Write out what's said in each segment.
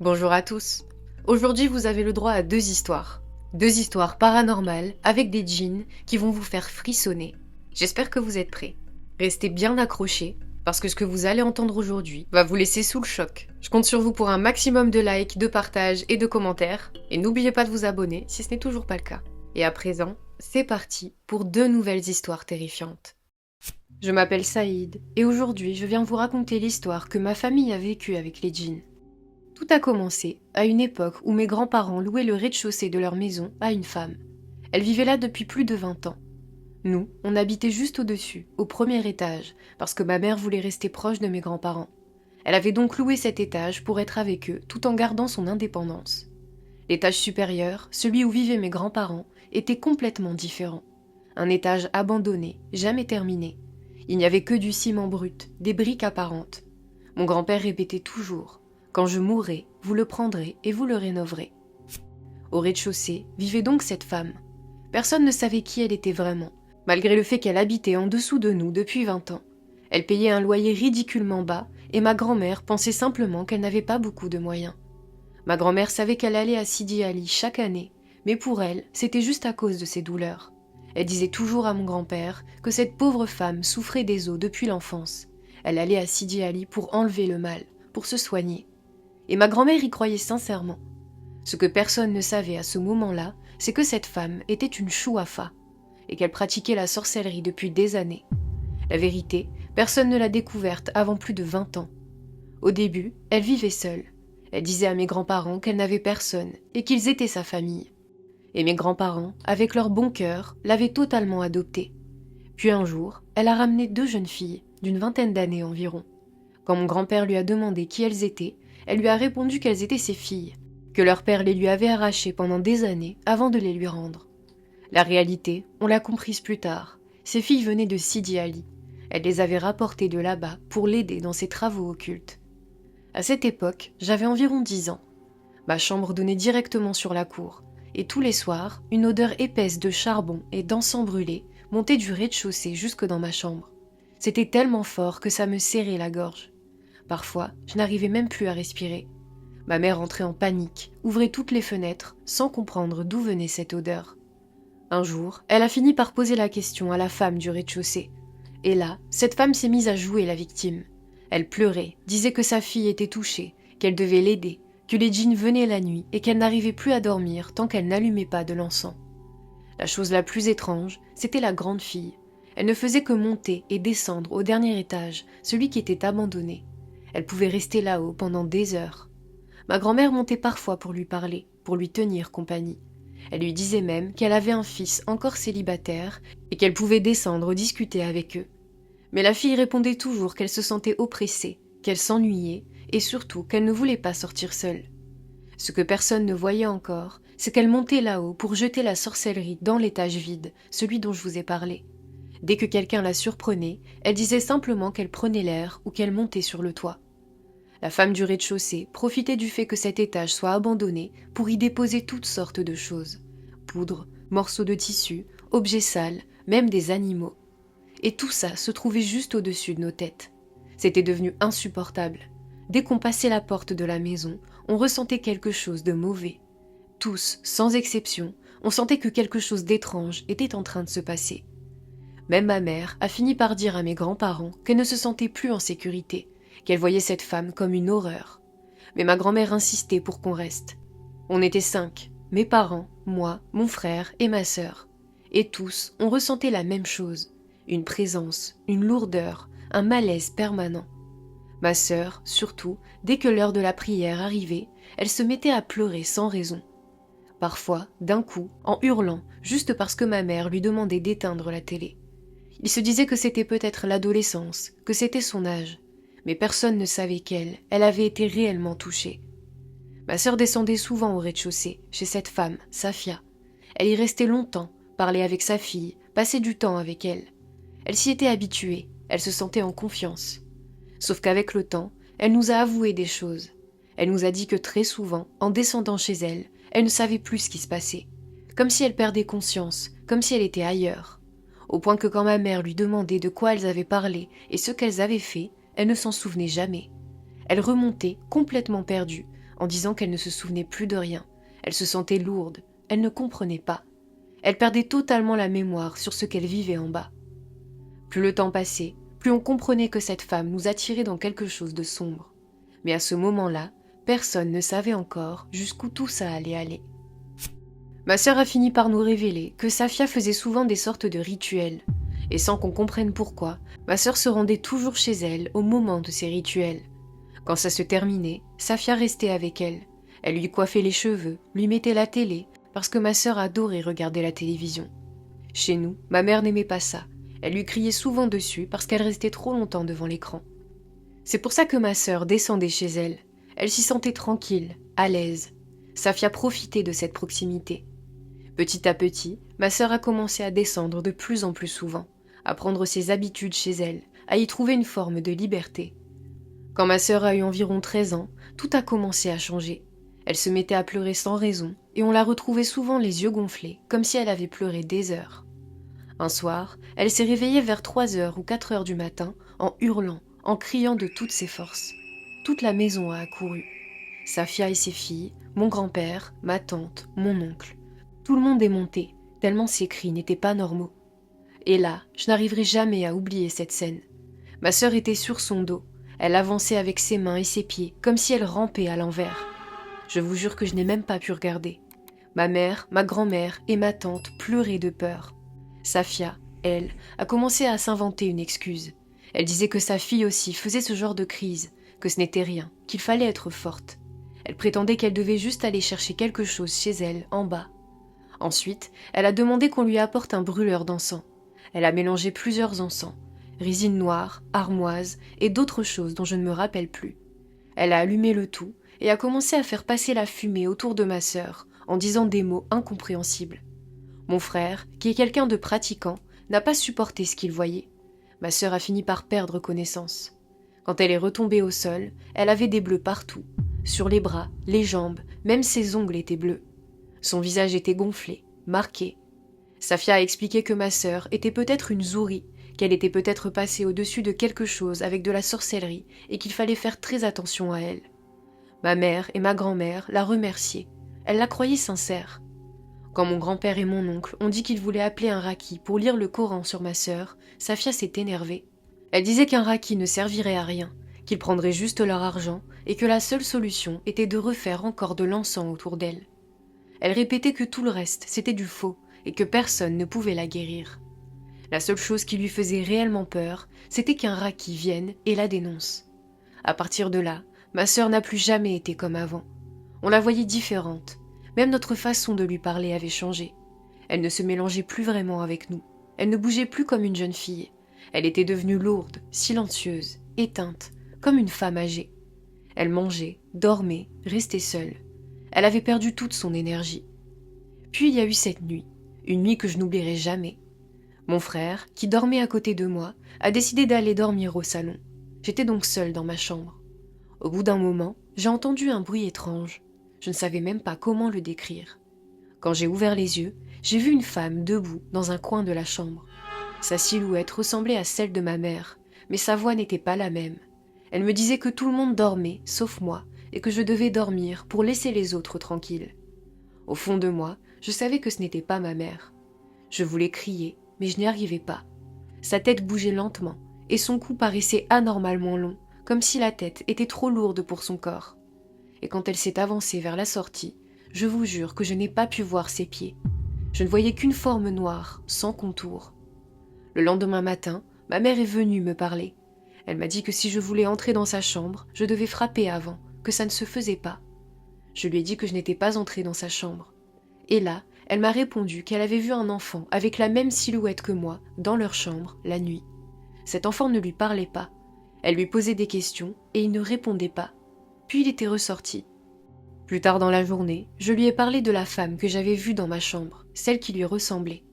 Bonjour à tous. Aujourd'hui, vous avez le droit à deux histoires. Deux histoires paranormales avec des djinns qui vont vous faire frissonner. J'espère que vous êtes prêts. Restez bien accrochés, parce que ce que vous allez entendre aujourd'hui va vous laisser sous le choc. Je compte sur vous pour un maximum de likes, de partages et de commentaires. Et n'oubliez pas de vous abonner si ce n'est toujours pas le cas. Et à présent, c'est parti pour deux nouvelles histoires terrifiantes. Je m'appelle Saïd, et aujourd'hui je viens vous raconter l'histoire que ma famille a vécue avec les djinns. Tout a commencé à une époque où mes grands-parents louaient le rez-de-chaussée de leur maison à une femme. Elle vivait là depuis plus de 20 ans. Nous, on habitait juste au-dessus, au premier étage, parce que ma mère voulait rester proche de mes grands-parents. Elle avait donc loué cet étage pour être avec eux tout en gardant son indépendance. L'étage supérieur, celui où vivaient mes grands-parents, était complètement différent. Un étage abandonné, jamais terminé. Il n'y avait que du ciment brut, des briques apparentes. Mon grand-père répétait toujours: quand je mourrai, vous le prendrez et vous le rénoverez. Au rez-de-chaussée vivait donc cette femme. Personne ne savait qui elle était vraiment, malgré le fait qu'elle habitait en dessous de nous depuis 20 ans. Elle payait un loyer ridiculement bas et ma grand-mère pensait simplement qu'elle n'avait pas beaucoup de moyens. Ma grand-mère savait qu'elle allait à Sidi Ali chaque année, mais pour elle, c'était juste à cause de ses douleurs. Elle disait toujours à mon grand-père que cette pauvre femme souffrait des os depuis l'enfance. Elle allait à Sidi Ali pour enlever le mal, pour se soigner. Et ma grand-mère y croyait sincèrement. Ce que personne ne savait à ce moment-là, c'est que cette femme était une chouafa, et qu'elle pratiquait la sorcellerie depuis des années. La vérité, personne ne l'a découverte avant plus de 20 ans. Au début, elle vivait seule. Elle disait à mes grands-parents qu'elle n'avait personne, et qu'ils étaient sa famille. Et mes grands-parents, avec leur bon cœur, l'avaient totalement adoptée. Puis un jour, elle a ramené 2 jeunes filles, d'une 20aine d'années environ. Quand mon grand-père lui a demandé qui elles étaient, elle lui a répondu qu'elles étaient ses filles, que leur père les lui avait arrachées pendant des années avant de les lui rendre. La réalité, on l'a comprise plus tard. Ces filles venaient de Sidi Ali. Elle les avait rapportées de là-bas pour l'aider dans ses travaux occultes. À cette époque, j'avais environ 10 ans. Ma chambre donnait directement sur la cour, et tous les soirs, une odeur épaisse de charbon et d'encens brûlé montait du rez-de-chaussée jusque dans ma chambre. C'était tellement fort que ça me serrait la gorge. Parfois, je n'arrivais même plus à respirer. Ma mère entrait en panique, ouvrait toutes les fenêtres, sans comprendre d'où venait cette odeur. Un jour, elle a fini par poser la question à la femme du rez-de-chaussée. Et là, cette femme s'est mise à jouer la victime. Elle pleurait, disait que sa fille était touchée, qu'elle devait l'aider, que les djinns venaient la nuit et qu'elle n'arrivait plus à dormir tant qu'elle n'allumait pas de l'encens. La chose la plus étrange, c'était la grande fille. Elle ne faisait que monter et descendre au dernier étage, celui qui était abandonné. Elle pouvait rester là-haut pendant des heures. Ma grand-mère montait parfois pour lui parler, pour lui tenir compagnie. Elle lui disait même qu'elle avait un fils encore célibataire et qu'elle pouvait descendre discuter avec eux. Mais la fille répondait toujours qu'elle se sentait oppressée, qu'elle s'ennuyait et surtout qu'elle ne voulait pas sortir seule. Ce que personne ne voyait encore, c'est qu'elle montait là-haut pour jeter la sorcellerie dans l'étage vide, celui dont je vous ai parlé. Dès que quelqu'un la surprenait, elle disait simplement qu'elle prenait l'air ou qu'elle montait sur le toit. La femme du rez-de-chaussée profitait du fait que cet étage soit abandonné pour y déposer toutes sortes de choses. Poudre, morceaux de tissu, objets sales, même des animaux. Et tout ça se trouvait juste au-dessus de nos têtes. C'était devenu insupportable. Dès qu'on passait la porte de la maison, on ressentait quelque chose de mauvais. Tous, sans exception, on sentait que quelque chose d'étrange était en train de se passer. Même ma mère a fini par dire à mes grands-parents qu'elle ne se sentait plus en sécurité, qu'elle voyait cette femme comme une horreur. Mais ma grand-mère insistait pour qu'on reste. On était 5, mes parents, moi, mon frère et ma sœur. Et tous, on ressentait la même chose, une présence, une lourdeur, un malaise permanent. Ma sœur, surtout, dès que l'heure de la prière arrivait, elle se mettait à pleurer sans raison. Parfois, d'un coup, en hurlant, juste parce que ma mère lui demandait d'éteindre la télé. Il se disait que c'était peut-être l'adolescence, que c'était son âge. Mais personne ne savait elle avait été réellement touchée. Ma sœur descendait souvent au rez-de-chaussée, chez cette femme, Safia. Elle y restait longtemps, parlait avec sa fille, passait du temps avec elle. Elle s'y était habituée, elle se sentait en confiance. Sauf qu'avec le temps, elle nous a avoué des choses. Elle nous a dit que très souvent, en descendant chez elle, elle ne savait plus ce qui se passait. Comme si elle perdait conscience, comme si elle était ailleurs. Au point que quand ma mère lui demandait de quoi elles avaient parlé et ce qu'elles avaient fait, elle ne s'en souvenait jamais. Elle remontait, complètement perdue, en disant qu'elle ne se souvenait plus de rien. Elle se sentait lourde, elle ne comprenait pas. Elle perdait totalement la mémoire sur ce qu'elle vivait en bas. Plus le temps passait, plus on comprenait que cette femme nous attirait dans quelque chose de sombre. Mais à ce moment-là, personne ne savait encore jusqu'où tout ça allait aller. Ma sœur a fini par nous révéler que Safia faisait souvent des sortes de rituels. Et sans qu'on comprenne pourquoi, ma sœur se rendait toujours chez elle au moment de ces rituels. Quand ça se terminait, Safia restait avec elle. Elle lui coiffait les cheveux, lui mettait la télé, parce que ma sœur adorait regarder la télévision. Chez nous, ma mère n'aimait pas ça. Elle lui criait souvent dessus parce qu'elle restait trop longtemps devant l'écran. C'est pour ça que ma sœur descendait chez elle. Elle s'y sentait tranquille, à l'aise. Safia profitait de cette proximité. Petit à petit, ma sœur a commencé à descendre de plus en plus souvent, à prendre ses habitudes chez elle, à y trouver une forme de liberté. Quand ma sœur a eu environ 13 ans, tout a commencé à changer. Elle se mettait à pleurer sans raison, et on la retrouvait souvent les yeux gonflés, comme si elle avait pleuré des heures. Un soir, elle s'est réveillée vers 3 heures ou 4 heures du matin, en hurlant, en criant de toutes ses forces. Toute la maison a accouru. Safia et ses filles, mon grand-père, ma tante, mon oncle. Tout le monde est monté, tellement ses cris n'étaient pas normaux. Et là, je n'arriverai jamais à oublier cette scène. Ma sœur était sur son dos. Elle avançait avec ses mains et ses pieds, comme si elle rampait à l'envers. Je vous jure que je n'ai même pas pu regarder. Ma mère, ma grand-mère et ma tante pleuraient de peur. Safia, elle, a commencé à s'inventer une excuse. Elle disait que sa fille aussi faisait ce genre de crise, que ce n'était rien, qu'il fallait être forte. Elle prétendait qu'elle devait juste aller chercher quelque chose chez elle, en bas. Ensuite, elle a demandé qu'on lui apporte un brûleur d'encens. Elle a mélangé plusieurs encens, résine noire, armoise et d'autres choses dont je ne me rappelle plus. Elle a allumé le tout et a commencé à faire passer la fumée autour de ma sœur en disant des mots incompréhensibles. Mon frère, qui est quelqu'un de pratiquant, n'a pas supporté ce qu'il voyait. Ma sœur a fini par perdre connaissance. Quand elle est retombée au sol, elle avait des bleus partout. Sur les bras, les jambes, même ses ongles étaient bleus. Son visage était gonflé, marqué. Safia a expliqué que ma sœur était peut-être une Zouri, qu'elle était peut-être passée au-dessus de quelque chose avec de la sorcellerie et qu'il fallait faire très attention à elle. Ma mère et ma grand-mère la remerciaient. Elle la croyait sincère. Quand mon grand-père et mon oncle ont dit qu'ils voulaient appeler un raki pour lire le Coran sur ma sœur, Safia s'est énervée. Elle disait qu'un raki ne servirait à rien, qu'ils prendraient juste leur argent et que la seule solution était de refaire encore de l'encens autour d'elle. Elle répétait que tout le reste, c'était du faux et que personne ne pouvait la guérir. La seule chose qui lui faisait réellement peur, c'était qu'un raki vienne et la dénonce. À partir de là, ma sœur n'a plus jamais été comme avant. On la voyait différente. Même notre façon de lui parler avait changé. Elle ne se mélangeait plus vraiment avec nous. Elle ne bougeait plus comme une jeune fille. Elle était devenue lourde, silencieuse, éteinte, comme une femme âgée. Elle mangeait, dormait, restait seule. Elle avait perdu toute son énergie. Puis il y a eu cette nuit, une nuit que je n'oublierai jamais. Mon frère, qui dormait à côté de moi, a décidé d'aller dormir au salon. J'étais donc seule dans ma chambre. Au bout d'un moment, j'ai entendu un bruit étrange. Je ne savais même pas comment le décrire. Quand j'ai ouvert les yeux, j'ai vu une femme debout dans un coin de la chambre. Sa silhouette ressemblait à celle de ma mère, mais sa voix n'était pas la même. Elle me disait que tout le monde dormait, sauf moi, et que je devais dormir pour laisser les autres tranquilles. Au fond de moi, je savais que ce n'était pas ma mère. Je voulais crier, mais je n'y arrivais pas. Sa tête bougeait lentement, et son cou paraissait anormalement long, comme si la tête était trop lourde pour son corps. Et quand elle s'est avancée vers la sortie, je vous jure que je n'ai pas pu voir ses pieds. Je ne voyais qu'une forme noire, sans contour. Le lendemain matin, ma mère est venue me parler. Elle m'a dit que si je voulais entrer dans sa chambre, je devais frapper avant, que ça ne se faisait pas. Je lui ai dit que je n'étais pas entrée dans sa chambre. Et là, elle m'a répondu qu'elle avait vu un enfant avec la même silhouette que moi, dans leur chambre, la nuit. Cet enfant ne lui parlait pas. Elle lui posait des questions et il ne répondait pas. Puis il était ressorti. Plus tard dans la journée, je lui ai parlé de la femme que j'avais vue dans ma chambre, celle qui lui ressemblait.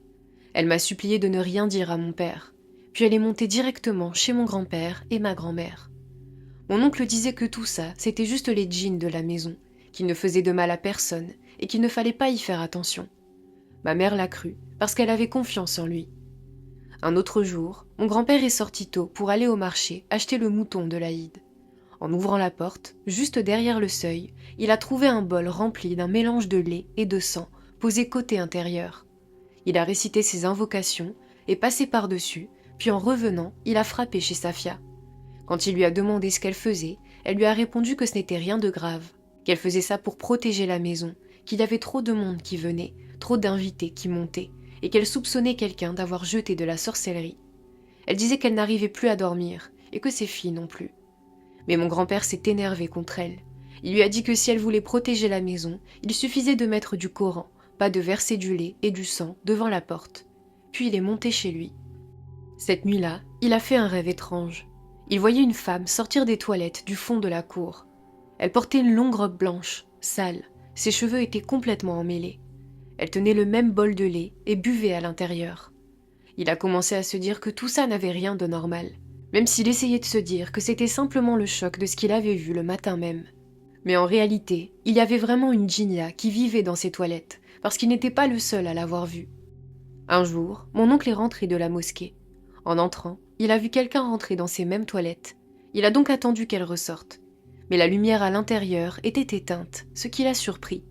Elle m'a supplié de ne rien dire à mon père. Puis elle est montée directement chez mon grand-père et ma grand-mère. Mon oncle disait que tout ça, c'était juste les djinns de la maison, qu'ils ne faisaient de mal à personne et qu'il ne fallait pas y faire attention. Ma mère l'a cru, parce qu'elle avait confiance en lui. Un autre jour, mon grand-père est sorti tôt pour aller au marché acheter le mouton de l'Aïd. En ouvrant la porte, juste derrière le seuil, il a trouvé un bol rempli d'un mélange de lait et de sang posé côté intérieur. Il a récité ses invocations et passé par-dessus, puis en revenant, il a frappé chez Safia. Quand il lui a demandé ce qu'elle faisait, elle lui a répondu que ce n'était rien de grave, qu'elle faisait ça pour protéger la maison, qu'il y avait trop de monde qui venait, trop d'invités qui montaient, et qu'elle soupçonnait quelqu'un d'avoir jeté de la sorcellerie. Elle disait qu'elle n'arrivait plus à dormir, et que ses filles non plus. Mais mon grand-père s'est énervé contre elle. Il lui a dit que si elle voulait protéger la maison, il suffisait de mettre du Coran, pas de verser du lait et du sang devant la porte. Puis il est monté chez lui. Cette nuit-là, il a fait un rêve étrange. Il voyait une femme sortir des toilettes du fond de la cour. Elle portait une longue robe blanche, sale, ses cheveux étaient complètement emmêlés. Elle tenait le même bol de lait et buvait à l'intérieur. Il a commencé à se dire que tout ça n'avait rien de normal, même s'il essayait de se dire que c'était simplement le choc de ce qu'il avait vu le matin même. Mais en réalité, il y avait vraiment une djinnia qui vivait dans ces toilettes, parce qu'il n'était pas le seul à l'avoir vue. Un jour, mon oncle est rentré de la mosquée. En entrant, il a vu quelqu'un rentrer dans ces mêmes toilettes. Il a donc attendu qu'elle ressorte. Mais la lumière à l'intérieur était éteinte, ce qui l'a surpris.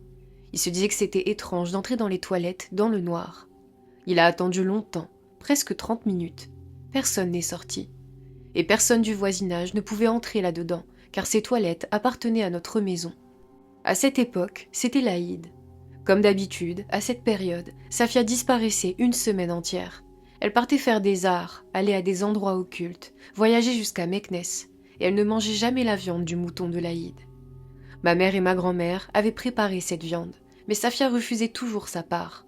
Il se disait que c'était étrange d'entrer dans les toilettes dans le noir. Il a attendu longtemps, presque 30 minutes. Personne n'est sorti. Et personne du voisinage ne pouvait entrer là-dedans, car ces toilettes appartenaient à notre maison. À cette époque, c'était l'Aïd. Comme d'habitude, à cette période, Safia disparaissait une semaine entière. Elle partait faire des arts, aller à des endroits occultes, voyager jusqu'à Meknès, et elle ne mangeait jamais la viande du mouton de l'Aïd. Ma mère et ma grand-mère avaient préparé cette viande, mais Safia refusait toujours sa part.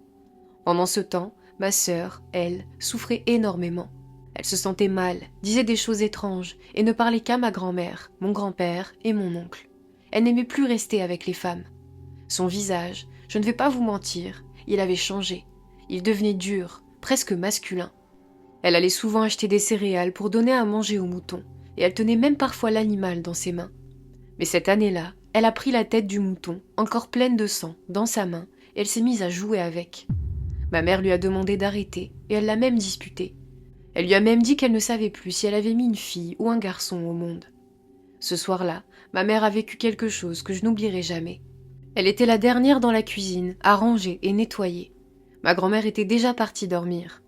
Pendant ce temps, ma sœur, elle, souffrait énormément. Elle se sentait mal, disait des choses étranges, et ne parlait qu'à ma grand-mère, mon grand-père et mon oncle. Elle n'aimait plus rester avec les femmes. Son visage, je ne vais pas vous mentir, il avait changé. Il devenait dur, presque masculin. Elle allait souvent acheter des céréales pour donner à manger aux moutons, et elle tenait même parfois l'animal dans ses mains. Mais cette année-là, elle a pris la tête du mouton, encore pleine de sang, dans sa main, et elle s'est mise à jouer avec. Ma mère lui a demandé d'arrêter, et elle l'a même disputée. Elle lui a même dit qu'elle ne savait plus si elle avait mis une fille ou un garçon au monde. Ce soir-là, ma mère a vécu quelque chose que je n'oublierai jamais. Elle était la dernière dans la cuisine, à ranger et nettoyer. Ma grand-mère était déjà partie dormir.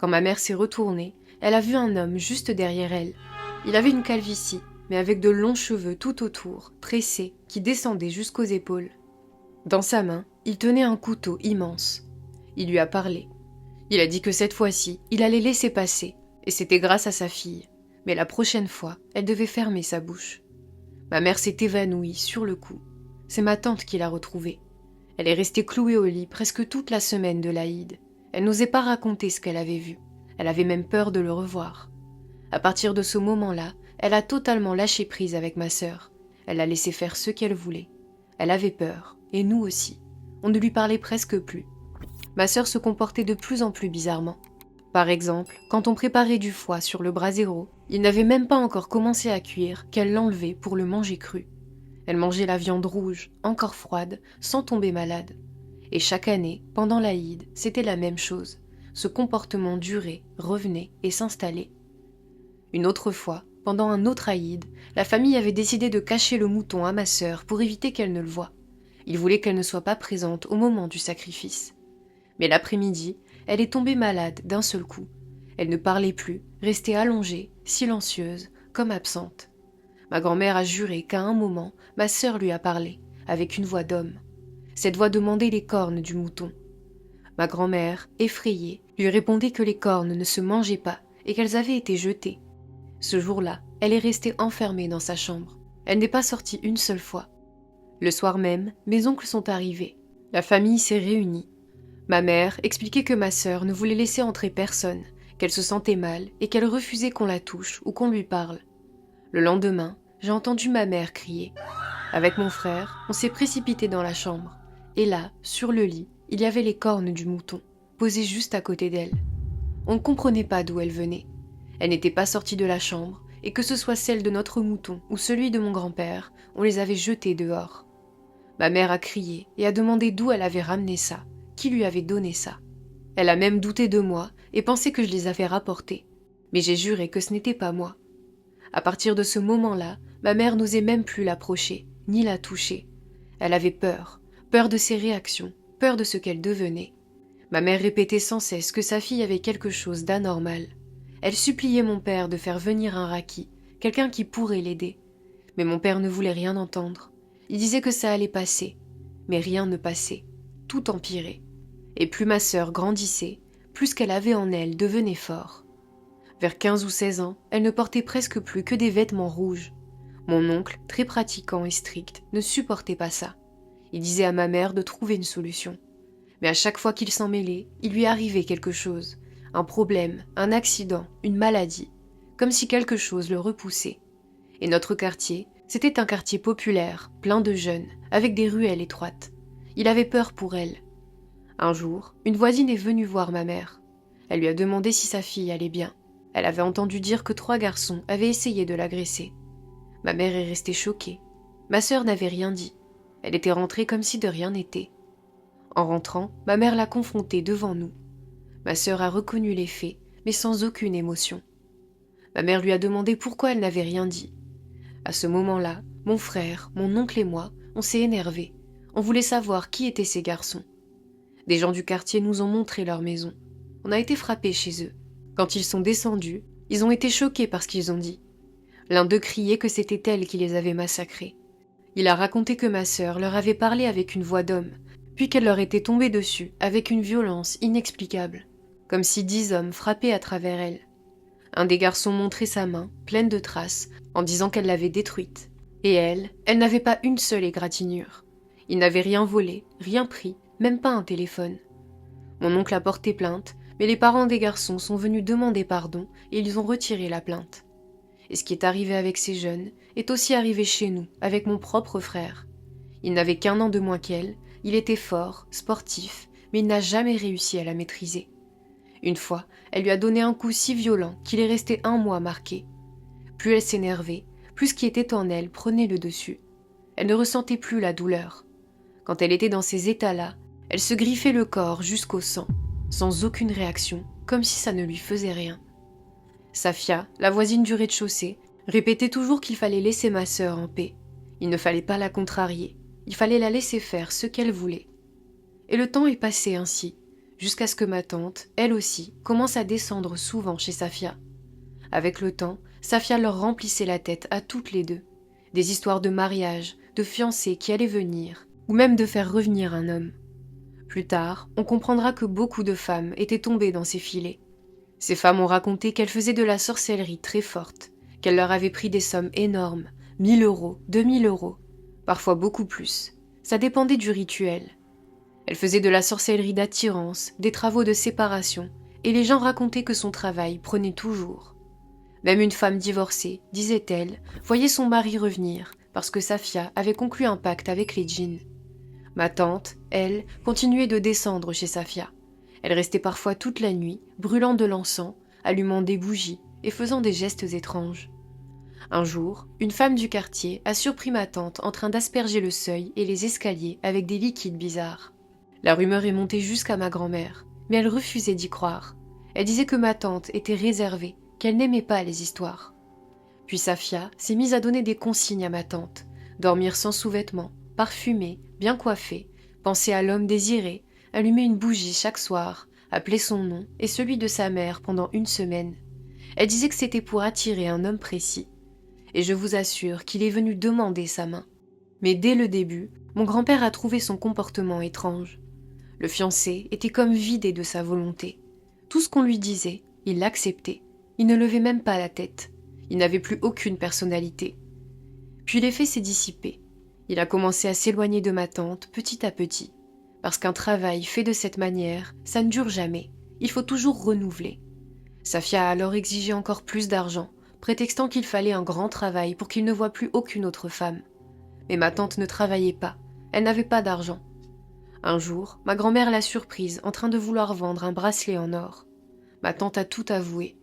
Quand ma mère s'est retournée, elle a vu un homme juste derrière elle. Il avait une calvitie, mais avec de longs cheveux tout autour, tressés, qui descendaient jusqu'aux épaules. Dans sa main, il tenait un couteau immense. Il lui a parlé. Il a dit que cette fois-ci, il allait laisser passer, et c'était grâce à sa fille. Mais la prochaine fois, elle devait fermer sa bouche. Ma mère s'est évanouie sur le coup. C'est ma tante qui l'a retrouvée. Elle est restée clouée au lit presque toute la semaine de l'Aïd. Elle n'osait pas raconter ce qu'elle avait vu. Elle avait même peur de le revoir. À partir de ce moment-là, elle a totalement lâché prise avec ma sœur. Elle l'a laissé faire ce qu'elle voulait. Elle avait peur, et nous aussi. On ne lui parlait presque plus. Ma sœur se comportait de plus en plus bizarrement. Par exemple, quand on préparait du foie sur le brasero, il n'avait même pas encore commencé à cuire qu'elle l'enlevait pour le manger cru. Elle mangeait la viande rouge, encore froide, sans tomber malade. Et chaque année, pendant l'Aïd, c'était la même chose. Ce comportement durait, revenait et s'installait. Une autre fois, pendant un autre Aïd, la famille avait décidé de cacher le mouton à ma sœur pour éviter qu'elle ne le voie. Ils voulaient qu'elle ne soit pas présente au moment du sacrifice. Mais l'après-midi, elle est tombée malade d'un seul coup. Elle ne parlait plus, restait allongée, silencieuse, comme absente. Ma grand-mère a juré qu'à un moment, ma sœur lui a parlé, avec une voix d'homme. Cette voix demandait les cornes du mouton. Ma grand-mère, effrayée, lui répondait que les cornes ne se mangeaient pas et qu'elles avaient été jetées. Ce jour-là, elle est restée enfermée dans sa chambre. Elle n'est pas sortie une seule fois. Le soir même, mes oncles sont arrivés. La famille s'est réunie. Ma mère expliquait que ma sœur ne voulait laisser entrer personne, qu'elle se sentait mal et qu'elle refusait qu'on la touche ou qu'on lui parle. Le lendemain, j'ai entendu ma mère crier. Avec mon frère, on s'est précipité dans la chambre. Et là, sur le lit, il y avait les cornes du mouton, posées juste à côté d'elle. On ne comprenait pas d'où elles venaient. Elle n'était pas sortie de la chambre, et que ce soit celle de notre mouton ou celui de mon grand-père, on les avait jetées dehors. Ma mère a crié et a demandé d'où elle avait ramené ça, qui lui avait donné ça. Elle a même douté de moi et pensé que je les avais rapportées. Mais j'ai juré que ce n'était pas moi. À partir de ce moment-là, ma mère n'osait même plus l'approcher, ni la toucher. Elle avait peur, peur de ses réactions, peur de ce qu'elle devenait. Ma mère répétait sans cesse que sa fille avait quelque chose d'anormal. Elle suppliait mon père de faire venir un raki, quelqu'un qui pourrait l'aider. Mais mon père ne voulait rien entendre. Il disait que ça allait passer. Mais rien ne passait. Tout empirait. Et plus ma sœur grandissait, plus ce qu'elle avait en elle devenait fort. Vers 15 ou 16 ans, elle ne portait presque plus que des vêtements rouges. Mon oncle, très pratiquant et strict, ne supportait pas ça. Il disait à ma mère de trouver une solution. Mais à chaque fois qu'il s'en mêlait, il lui arrivait quelque chose. Un problème, un accident, une maladie. Comme si quelque chose le repoussait. Et notre quartier, c'était un quartier populaire, plein de jeunes, avec des ruelles étroites. Il avait peur pour elle. Un jour, une voisine est venue voir ma mère. Elle lui a demandé si sa fille allait bien. Elle avait entendu dire que 3 garçons avaient essayé de l'agresser. Ma mère est restée choquée. Ma sœur n'avait rien dit. Elle était rentrée comme si de rien n'était. En rentrant, ma mère l'a confrontée devant nous. Ma sœur a reconnu les faits, mais sans aucune émotion. Ma mère lui a demandé pourquoi elle n'avait rien dit. À ce moment-là, mon frère, mon oncle et moi, on s'est énervés. On voulait savoir qui étaient ces garçons. Des gens du quartier nous ont montré leur maison. On a été frappés chez eux. Quand ils sont descendus, ils ont été choqués par ce qu'ils ont dit. L'un d'eux criait que c'était elle qui les avait massacrés. Il a raconté que ma sœur leur avait parlé avec une voix d'homme, puis qu'elle leur était tombée dessus avec une violence inexplicable, comme si 10 hommes frappaient à travers elle. Un des garçons montrait sa main, pleine de traces, en disant qu'elle l'avait détruite. Et elle n'avait pas une seule égratignure. Il n'avait rien volé, rien pris, même pas un téléphone. Mon oncle a porté plainte, mais les parents des garçons sont venus demander pardon et ils ont retiré la plainte. Et ce qui est arrivé avec ces jeunes est aussi arrivé chez nous, avec mon propre frère. Il n'avait qu'1 an de moins qu'elle, il était fort, sportif, mais il n'a jamais réussi à la maîtriser. Une fois, elle lui a donné un coup si violent qu'il est resté 1 mois marqué. Plus elle s'énervait, plus ce qui était en elle prenait le dessus. Elle ne ressentait plus la douleur. Quand elle était dans ces états-là, elle se griffait le corps jusqu'au sang, sans aucune réaction, comme si ça ne lui faisait rien. Safia, la voisine du rez-de-chaussée, répétait toujours qu'il fallait laisser ma sœur en paix. Il ne fallait pas la contrarier, il fallait la laisser faire ce qu'elle voulait. Et le temps est passé ainsi, jusqu'à ce que ma tante, elle aussi, commence à descendre souvent chez Safia. Avec le temps, Safia leur remplissait la tête à toutes les deux. Des histoires de mariage, de fiancés qui allaient venir, ou même de faire revenir un homme. Plus tard, on comprendra que beaucoup de femmes étaient tombées dans ces filets. Ces femmes ont raconté qu'elles faisaient de la sorcellerie très forte, qu'elles leur avaient pris des sommes énormes, 1 000 €, 2 000 €, parfois beaucoup plus. Ça dépendait du rituel. Elles faisaient de la sorcellerie d'attirance, des travaux de séparation, et les gens racontaient que son travail prenait toujours. Même une femme divorcée, disait-elle, voyait son mari revenir, parce que Safia avait conclu un pacte avec les djinns. Ma tante, elle, continuait de descendre chez Safia. Elle restait parfois toute la nuit, brûlant de l'encens, allumant des bougies et faisant des gestes étranges. Un jour, une femme du quartier a surpris ma tante en train d'asperger le seuil et les escaliers avec des liquides bizarres. La rumeur est montée jusqu'à ma grand-mère, mais elle refusait d'y croire. Elle disait que ma tante était réservée, qu'elle n'aimait pas les histoires. Puis Safia s'est mise à donner des consignes à ma tante, dormir sans sous-vêtements, parfumée, bien coiffée, penser à l'homme désiré, allumer une bougie chaque soir, appeler son nom et celui de sa mère pendant 1 semaine. Elle disait que c'était pour attirer un homme précis. Et je vous assure qu'il est venu demander sa main. Mais dès le début, mon grand-père a trouvé son comportement étrange. Le fiancé était comme vidé de sa volonté. Tout ce qu'on lui disait, il l'acceptait. Il ne levait même pas la tête. Il n'avait plus aucune personnalité. Puis l'effet s'est dissipé. Il a commencé à s'éloigner de ma tante petit à petit. Parce qu'un travail fait de cette manière, ça ne dure jamais. Il faut toujours renouveler. Safia a alors exigé encore plus d'argent, prétextant qu'il fallait un grand travail pour qu'il ne voie plus aucune autre femme. Mais ma tante ne travaillait pas. Elle n'avait pas d'argent. Un jour, ma grand-mère l'a surprise en train de vouloir vendre un bracelet en or. Ma tante a tout avoué.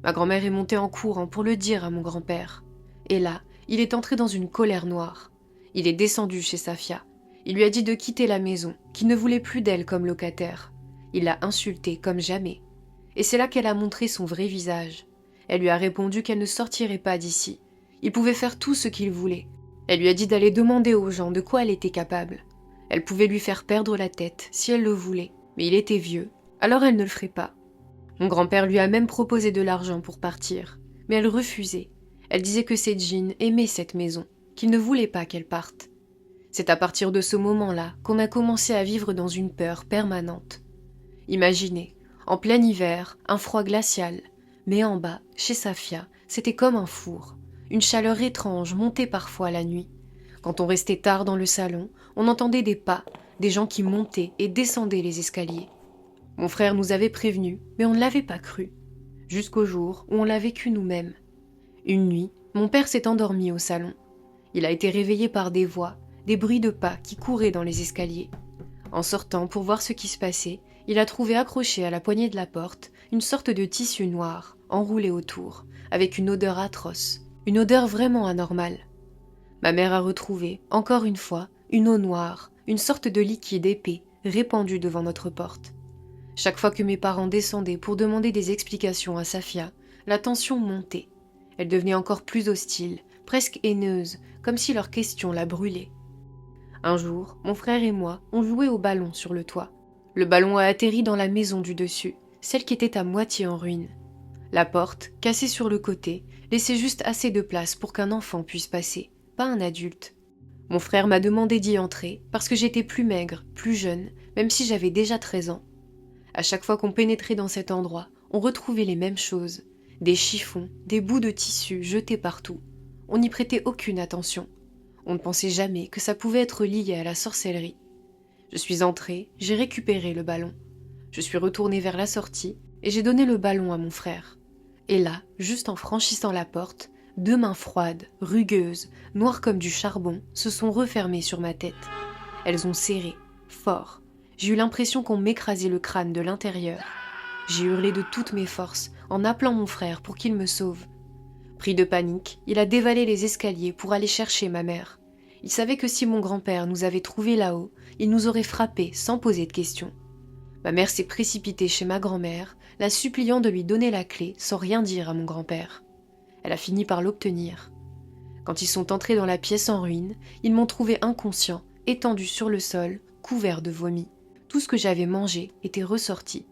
Ma grand-mère est montée en courant pour le dire à mon grand-père. Et là, il est entré dans une colère noire. Il est descendu chez Safia. Il lui a dit de quitter la maison, qu'il ne voulait plus d'elle comme locataire. Il l'a insultée comme jamais. Et c'est là qu'elle a montré son vrai visage. Elle lui a répondu qu'elle ne sortirait pas d'ici. Il pouvait faire tout ce qu'il voulait. Elle lui a dit d'aller demander aux gens de quoi elle était capable. Elle pouvait lui faire perdre la tête si elle le voulait, mais il était vieux, alors elle ne le ferait pas. Mon grand-père lui a même proposé de l'argent pour partir, mais elle refusait. Elle disait que ses djinns aimaient cette maison, qu'ils ne voulaient pas qu'elle parte. C'est à partir de ce moment-là qu'on a commencé à vivre dans une peur permanente. Imaginez, en plein hiver, un froid glacial, mais en bas, chez Safia, c'était comme un four. Une chaleur étrange montait parfois la nuit. Quand on restait tard dans le salon, on entendait des pas, des gens qui montaient et descendaient les escaliers. Mon frère nous avait prévenus, mais on ne l'avait pas cru. Jusqu'au jour où on l'a vécu nous-mêmes. Une nuit, mon père s'est endormi au salon. Il a été réveillé par des voix, des bruits de pas qui couraient dans les escaliers. En sortant pour voir ce qui se passait, il a trouvé accroché à la poignée de la porte une sorte de tissu noir, enroulé autour, avec une odeur atroce, une odeur vraiment anormale. Ma mère a retrouvé, encore une fois, une eau noire, une sorte de liquide épais, répandu devant notre porte. Chaque fois que mes parents descendaient pour demander des explications à Safia, la tension montait. Elle devenait encore plus hostile, presque haineuse, comme si leurs questions la brûlaient. Un jour, mon frère et moi, on jouait au ballon sur le toit. Le ballon a atterri dans la maison du dessus, celle qui était à moitié en ruine. La porte, cassée sur le côté, laissait juste assez de place pour qu'un enfant puisse passer, pas un adulte. Mon frère m'a demandé d'y entrer parce que j'étais plus maigre, plus jeune, même si j'avais déjà 13 ans. À chaque fois qu'on pénétrait dans cet endroit, on retrouvait les mêmes choses. Des chiffons, des bouts de tissu jetés partout. On n'y prêtait aucune attention. On ne pensait jamais que ça pouvait être lié à la sorcellerie. Je suis entrée, j'ai récupéré le ballon. Je suis retournée vers la sortie et j'ai donné le ballon à mon frère. Et là, juste en franchissant la porte, 2 mains froides, rugueuses, noires comme du charbon, se sont refermées sur ma tête. Elles ont serré, fort. J'ai eu l'impression qu'on m'écrasait le crâne de l'intérieur. J'ai hurlé de toutes mes forces en appelant mon frère pour qu'il me sauve. Pris de panique, il a dévalé les escaliers pour aller chercher ma mère. Il savait que si mon grand-père nous avait trouvés là-haut, il nous aurait frappés sans poser de questions. Ma mère s'est précipitée chez ma grand-mère, la suppliant de lui donner la clé sans rien dire à mon grand-père. Elle a fini par l'obtenir. Quand ils sont entrés dans la pièce en ruine, ils m'ont trouvé inconscient, étendu sur le sol, couvert de vomi. Tout ce que j'avais mangé était ressorti.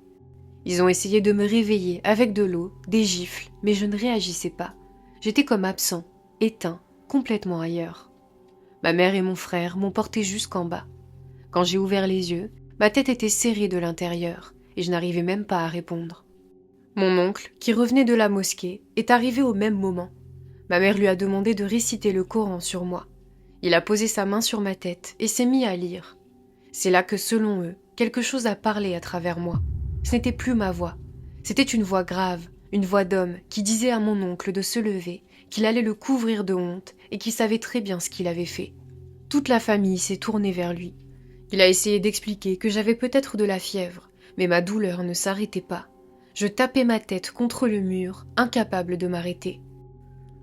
Ils ont essayé de me réveiller avec de l'eau, des gifles, mais je ne réagissais pas. J'étais comme absent, éteint, complètement ailleurs. Ma mère et mon frère m'ont porté jusqu'en bas. Quand j'ai ouvert les yeux, ma tête était serrée de l'intérieur et je n'arrivais même pas à répondre. Mon oncle, qui revenait de la mosquée, est arrivé au même moment. Ma mère lui a demandé de réciter le Coran sur moi. Il a posé sa main sur ma tête et s'est mis à lire. C'est là que, selon eux, quelque chose a parlé à travers moi. Ce n'était plus ma voix. C'était une voix grave, une voix d'homme qui disait à mon oncle de se lever, qu'il allait le couvrir de honte et qu'il savait très bien ce qu'il avait fait. Toute la famille s'est tournée vers lui. Il a essayé d'expliquer que j'avais peut-être de la fièvre, mais ma douleur ne s'arrêtait pas. Je tapais ma tête contre le mur, incapable de m'arrêter.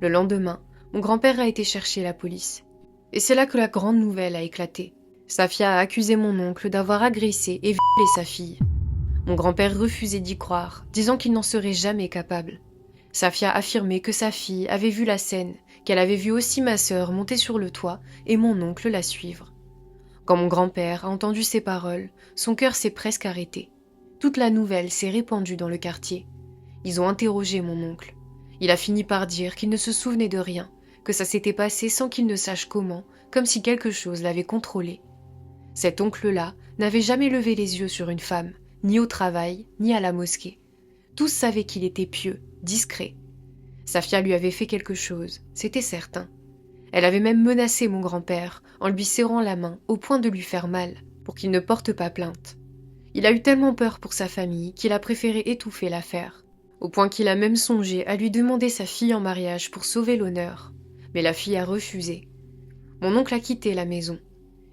Le lendemain, mon grand-père a été chercher la police. Et c'est là que la grande nouvelle a éclaté. Safia a accusé mon oncle d'avoir agressé et violé sa fille. Mon grand-père refusait d'y croire, disant qu'il n'en serait jamais capable. Safia affirmait que sa fille avait vu la scène, qu'elle avait vu aussi ma sœur monter sur le toit et mon oncle la suivre. Quand mon grand-père a entendu ces paroles, son cœur s'est presque arrêté. Toute la nouvelle s'est répandue dans le quartier. Ils ont interrogé mon oncle. Il a fini par dire qu'il ne se souvenait de rien, que ça s'était passé sans qu'il ne sache comment, comme si quelque chose l'avait contrôlé. Cet oncle-là n'avait jamais levé les yeux sur une femme, ni au travail, ni à la mosquée. Tous savaient qu'il était pieux, discret. Safia lui avait fait quelque chose, c'était certain. Elle avait même menacé mon grand-père en lui serrant la main au point de lui faire mal, pour qu'il ne porte pas plainte. Il a eu tellement peur pour sa famille qu'il a préféré étouffer l'affaire, au point qu'il a même songé à lui demander sa fille en mariage pour sauver l'honneur. Mais la fille a refusé. Mon oncle a quitté la maison.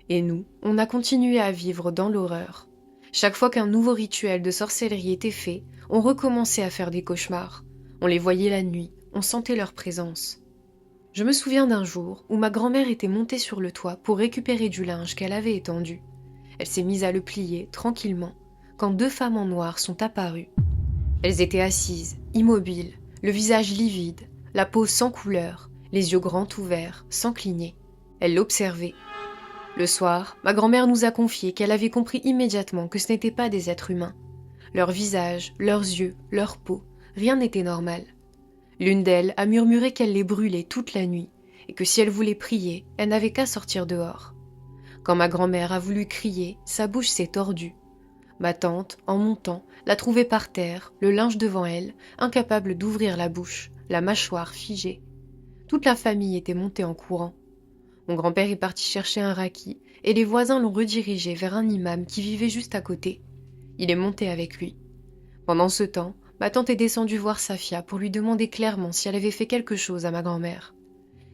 Et nous, on a continué à vivre dans l'horreur. Chaque fois qu'un nouveau rituel de sorcellerie était fait, on recommençait à faire des cauchemars. On les voyait la nuit, on sentait leur présence. Je me souviens d'un jour où ma grand-mère était montée sur le toit pour récupérer du linge qu'elle avait étendu. Elle s'est mise à le plier tranquillement, quand 2 femmes en noir sont apparues. Elles étaient assises, immobiles, le visage livide, la peau sans couleur, les yeux grands ouverts, sans cligner. Elle l'observait. Le soir, ma grand-mère nous a confié qu'elle avait compris immédiatement que ce n'étaient pas des êtres humains. Leurs visages, leurs yeux, leur peau, rien n'était normal. L'une d'elles a murmuré qu'elle les brûlait toute la nuit et que si elle voulait prier, elle n'avait qu'à sortir dehors. Quand ma grand-mère a voulu crier, sa bouche s'est tordue. Ma tante, en montant, l'a trouvée par terre, le linge devant elle, incapable d'ouvrir la bouche, la mâchoire figée. Toute la famille était montée en courant. Mon grand-père est parti chercher un raki et les voisins l'ont redirigé vers un imam qui vivait juste à côté. Il est monté avec lui. Pendant ce temps, ma tante est descendue voir Safia pour lui demander clairement si elle avait fait quelque chose à ma grand-mère.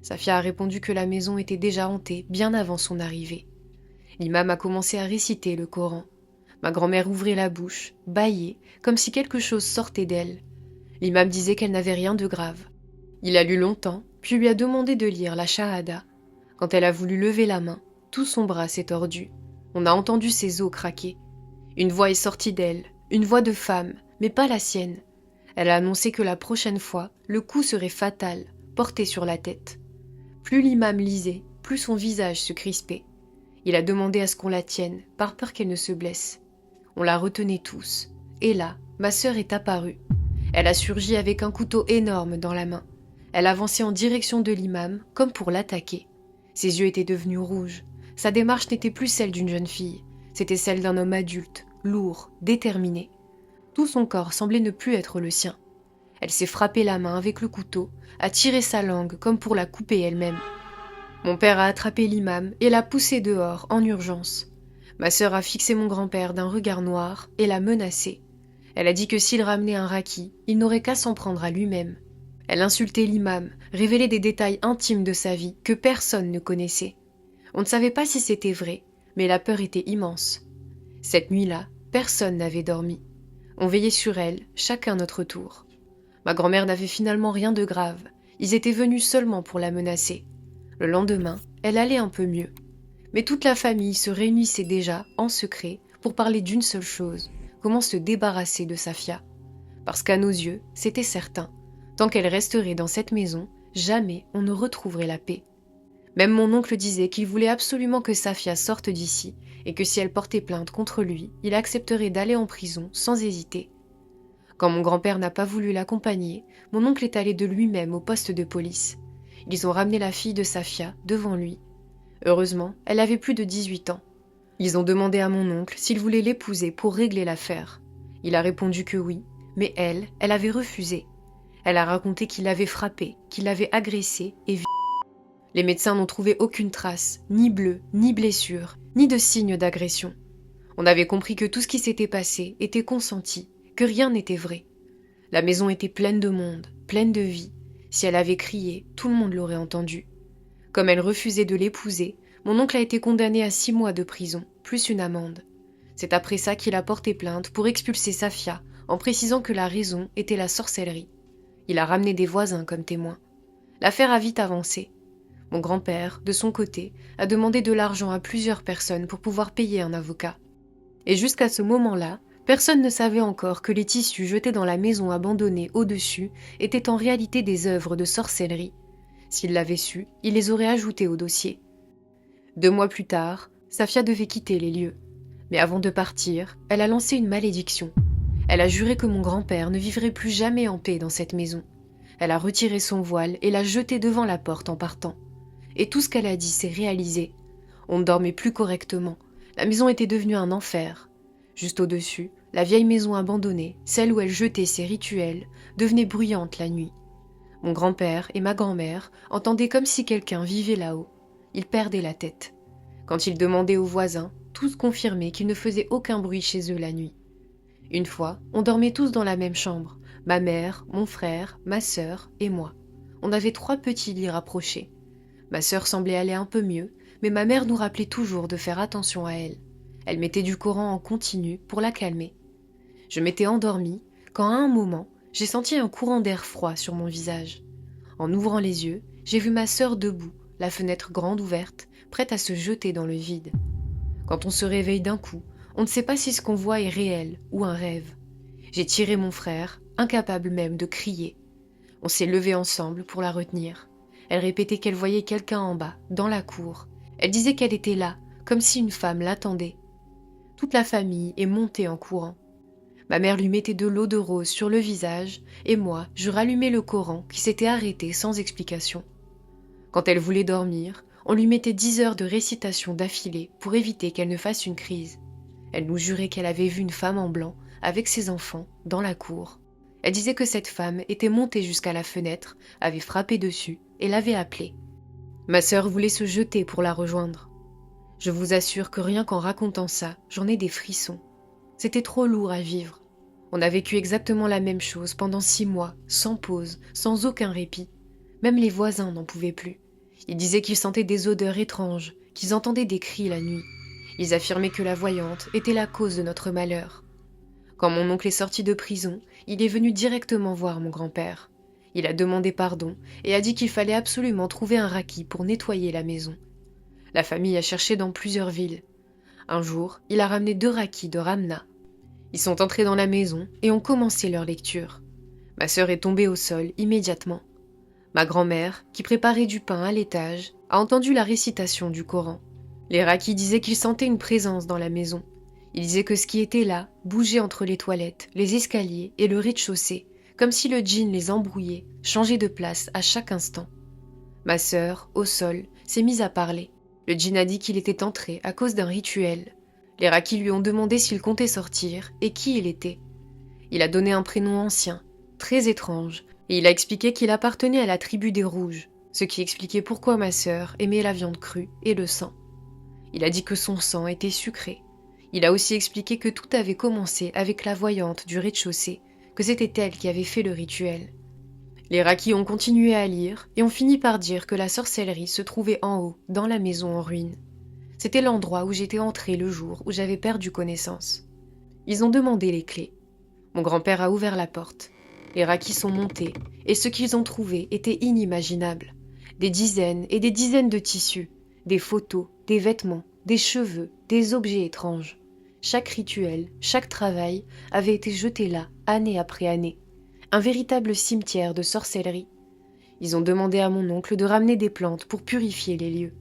Safia a répondu que la maison était déjà hantée bien avant son arrivée. L'imam a commencé à réciter le Coran. Ma grand-mère ouvrait la bouche, bâillait, comme si quelque chose sortait d'elle. L'imam disait qu'elle n'avait rien de grave. Il a lu longtemps, puis lui a demandé de lire la Shahada. Quand elle a voulu lever la main, tout son bras s'est tordu. On a entendu ses os craquer. Une voix est sortie d'elle, une voix de femme, mais pas la sienne. Elle a annoncé que la prochaine fois, le coup serait fatal, porté sur la tête. Plus l'imam lisait, plus son visage se crispait. Il a demandé à ce qu'on la tienne, par peur qu'elle ne se blesse. On la retenait tous. Et là, ma sœur est apparue. Elle a surgi avec un couteau énorme dans la main. Elle avançait en direction de l'imam, comme pour l'attaquer. Ses yeux étaient devenus rouges. Sa démarche n'était plus celle d'une jeune fille. C'était celle d'un homme adulte, lourd, déterminé. Tout son corps semblait ne plus être le sien. Elle s'est frappé la main avec le couteau, a tiré sa langue comme pour la couper elle-même. Mon père a attrapé l'imam et l'a poussé dehors en urgence. Ma sœur a fixé mon grand-père d'un regard noir et l'a menacé. Elle a dit que s'il ramenait un raki, il n'aurait qu'à s'en prendre à lui-même. Elle insultait l'imam, révélait des détails intimes de sa vie que personne ne connaissait. On ne savait pas si c'était vrai, mais la peur était immense. Cette nuit-là, personne n'avait dormi. On veillait sur elle, chacun notre tour. Ma grand-mère n'avait finalement rien de grave. Ils étaient venus seulement pour la menacer. Le lendemain, elle allait un peu mieux. Mais toute la famille se réunissait déjà, en secret, pour parler d'une seule chose, comment se débarrasser de Safia. Parce qu'à nos yeux, c'était certain. Tant qu'elle resterait dans cette maison, jamais on ne retrouverait la paix. Même mon oncle disait qu'il voulait absolument que Safia sorte d'ici, et que si elle portait plainte contre lui, il accepterait d'aller en prison sans hésiter. Quand mon grand-père n'a pas voulu l'accompagner, mon oncle est allé de lui-même au poste de police. Ils ont ramené la fille de Safia devant lui. Heureusement, elle avait plus de 18 ans. Ils ont demandé à mon oncle s'il voulait l'épouser pour régler l'affaire. Il a répondu que oui, mais elle avait refusé. Elle a raconté qu'il l'avait frappée, qu'il l'avait agressée et Les médecins n'ont trouvé aucune trace, ni bleue, ni blessure, ni de signe d'agression. On avait compris que tout ce qui s'était passé était consenti, que rien n'était vrai. La maison était pleine de monde, pleine de vie. Si elle avait crié, tout le monde l'aurait entendu. Comme elle refusait de l'épouser, mon oncle a été condamné à 6 mois de prison, plus une amende. C'est après ça qu'il a porté plainte pour expulser Safia, en précisant que la raison était la sorcellerie. Il a ramené des voisins comme témoins. L'affaire a vite avancé. Mon grand-père, de son côté, a demandé de l'argent à plusieurs personnes pour pouvoir payer un avocat. Et jusqu'à ce moment-là, personne ne savait encore que les tissus jetés dans la maison abandonnée au-dessus étaient en réalité des œuvres de sorcellerie. S'il l'avait su, il les aurait ajoutés au dossier. 2 mois plus tard, Safia devait quitter les lieux. Mais avant de partir, elle a lancé une malédiction. Elle a juré que mon grand-père ne vivrait plus jamais en paix dans cette maison. Elle a retiré son voile et l'a jeté devant la porte en partant. Et tout ce qu'elle a dit s'est réalisé. On ne dormait plus correctement. La maison était devenue un enfer. Juste au-dessus, la vieille maison abandonnée, celle où elle jetait ses rituels, devenait bruyante la nuit. Mon grand-père et ma grand-mère entendaient comme si quelqu'un vivait là-haut. Ils perdaient la tête. Quand ils demandaient aux voisins, tous confirmaient qu'il ne faisait aucun bruit chez eux la nuit. Une fois, on dormait tous dans la même chambre. Ma mère, mon frère, ma sœur et moi. On avait 3 petits lits rapprochés. Ma sœur semblait aller un peu mieux, mais ma mère nous rappelait toujours de faire attention à elle. Elle mettait du Coran en continu pour la calmer. Je m'étais endormie quand à un moment, j'ai senti un courant d'air froid sur mon visage. En ouvrant les yeux, j'ai vu ma sœur debout, la fenêtre grande ouverte, prête à se jeter dans le vide. Quand on se réveille d'un coup, on ne sait pas si ce qu'on voit est réel ou un rêve. J'ai tiré mon frère, incapable même de crier. On s'est levés ensemble pour la retenir. Elle répétait qu'elle voyait quelqu'un en bas, dans la cour. Elle disait qu'elle était là, comme si une femme l'attendait. Toute la famille est montée en courant. Ma mère lui mettait de l'eau de rose sur le visage, et moi, je rallumais le Coran qui s'était arrêté sans explication. Quand elle voulait dormir, on lui mettait 10 heures de récitation d'affilée pour éviter qu'elle ne fasse une crise. Elle nous jurait qu'elle avait vu une femme en blanc, avec ses enfants, dans la cour. Elle disait que cette femme était montée jusqu'à la fenêtre, avait frappé dessus et l'avait appelée. Ma sœur voulait se jeter pour la rejoindre. Je vous assure que rien qu'en racontant ça, j'en ai des frissons. C'était trop lourd à vivre. On a vécu exactement la même chose pendant 6 mois, sans pause, sans aucun répit. Même les voisins n'en pouvaient plus. Ils disaient qu'ils sentaient des odeurs étranges, qu'ils entendaient des cris la nuit. Ils affirmaient que la voyante était la cause de notre malheur. Quand mon oncle est sorti de prison, il est venu directement voir mon grand-père. Il a demandé pardon et a dit qu'il fallait absolument trouver un raki pour nettoyer la maison. La famille a cherché dans plusieurs villes. Un jour, il a ramené 2 rakis de Ramna. Ils sont entrés dans la maison et ont commencé leur lecture. Ma sœur est tombée au sol immédiatement. Ma grand-mère, qui préparait du pain à l'étage, a entendu la récitation du Coran. Les rakis disaient qu'ils sentaient une présence dans la maison. Ils disaient que ce qui était là bougeait entre les toilettes, les escaliers et le rez-de-chaussée, comme si le djinn les embrouillait, changeait de place à chaque instant. Ma sœur, au sol, s'est mise à parler. Le djinn a dit qu'il était entré à cause d'un rituel. Les rakis lui ont demandé s'il comptait sortir et qui il était. Il a donné un prénom ancien, très étrange, et il a expliqué qu'il appartenait à la tribu des Rouges, ce qui expliquait pourquoi ma sœur aimait la viande crue et le sang. Il a dit que son sang était sucré. Il a aussi expliqué que tout avait commencé avec la voyante du rez-de-chaussée, que c'était elle qui avait fait le rituel. Les rakis ont continué à lire et ont fini par dire que la sorcellerie se trouvait en haut, dans la maison en ruine. C'était l'endroit où j'étais entrée le jour où j'avais perdu connaissance. Ils ont demandé les clés. Mon grand-père a ouvert la porte. Les rakis sont montés et ce qu'ils ont trouvé était inimaginable. Des dizaines et des dizaines de tissus, des photos, des vêtements, des cheveux, des objets étranges. Chaque rituel, chaque travail avait été jeté là, année après année. Un véritable cimetière de sorcellerie. Ils ont demandé à mon oncle de ramener des plantes pour purifier les lieux.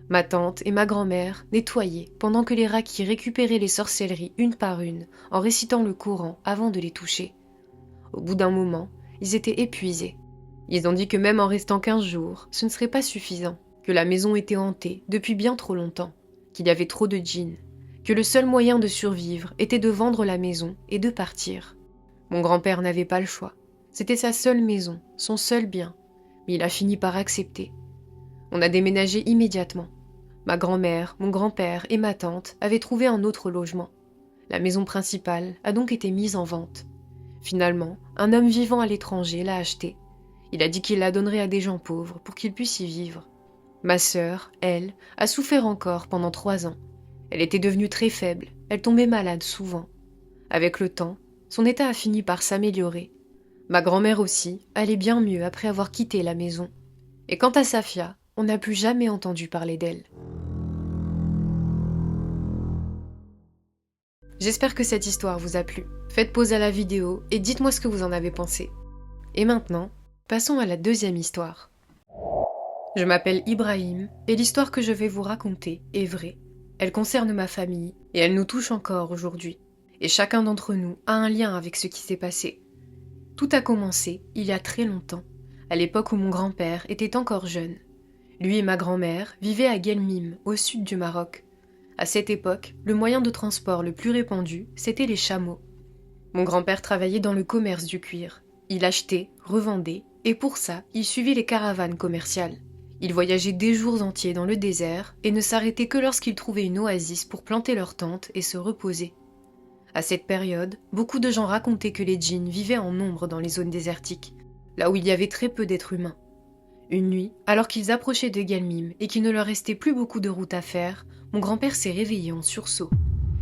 Ma tante et ma grand-mère nettoyaient pendant que les rakis récupéraient les sorcelleries une par une en récitant le Coran avant de les toucher. Au bout d'un moment, ils étaient épuisés. Ils ont dit que même en restant 15 jours, ce ne serait pas suffisant, que la maison était hantée depuis bien trop longtemps, qu'il y avait trop de djinns, que le seul moyen de survivre était de vendre la maison et de partir. Mon grand-père n'avait pas le choix. C'était sa seule maison, son seul bien, mais il a fini par accepter. On a déménagé immédiatement. Ma grand-mère, mon grand-père et ma tante avaient trouvé un autre logement. La maison principale a donc été mise en vente. Finalement, un homme vivant à l'étranger l'a achetée. Il a dit qu'il la donnerait à des gens pauvres pour qu'ils puissent y vivre. Ma sœur, elle, a souffert encore pendant 3 ans. Elle était devenue très faible, elle tombait malade souvent. Avec le temps, son état a fini par s'améliorer. Ma grand-mère aussi allait bien mieux après avoir quitté la maison. Et quant à Safia, on n'a plus jamais entendu parler d'elle. J'espère que cette histoire vous a plu. Faites pause à la vidéo et dites-moi ce que vous en avez pensé. Et maintenant, passons à la deuxième histoire. Je m'appelle Ibrahim et l'histoire que je vais vous raconter est vraie. Elle concerne ma famille et elle nous touche encore aujourd'hui. Et chacun d'entre nous a un lien avec ce qui s'est passé. Tout a commencé il y a très longtemps, à l'époque où mon grand-père était encore jeune. Lui et ma grand-mère vivaient à Guelmim, au sud du Maroc. À cette époque, le moyen de transport le plus répandu, c'était les chameaux. Mon grand-père travaillait dans le commerce du cuir. Il achetait, revendait, et pour ça, il suivait les caravanes commerciales. Il voyageait des jours entiers dans le désert et ne s'arrêtait que lorsqu'il trouvait une oasis pour planter leur tente et se reposer. À cette période, beaucoup de gens racontaient que les djinns vivaient en nombre dans les zones désertiques, là où il y avait très peu d'êtres humains. Une nuit, alors qu'ils approchaient de Guelmim et qu'il ne leur restait plus beaucoup de route à faire, mon grand-père s'est réveillé en sursaut.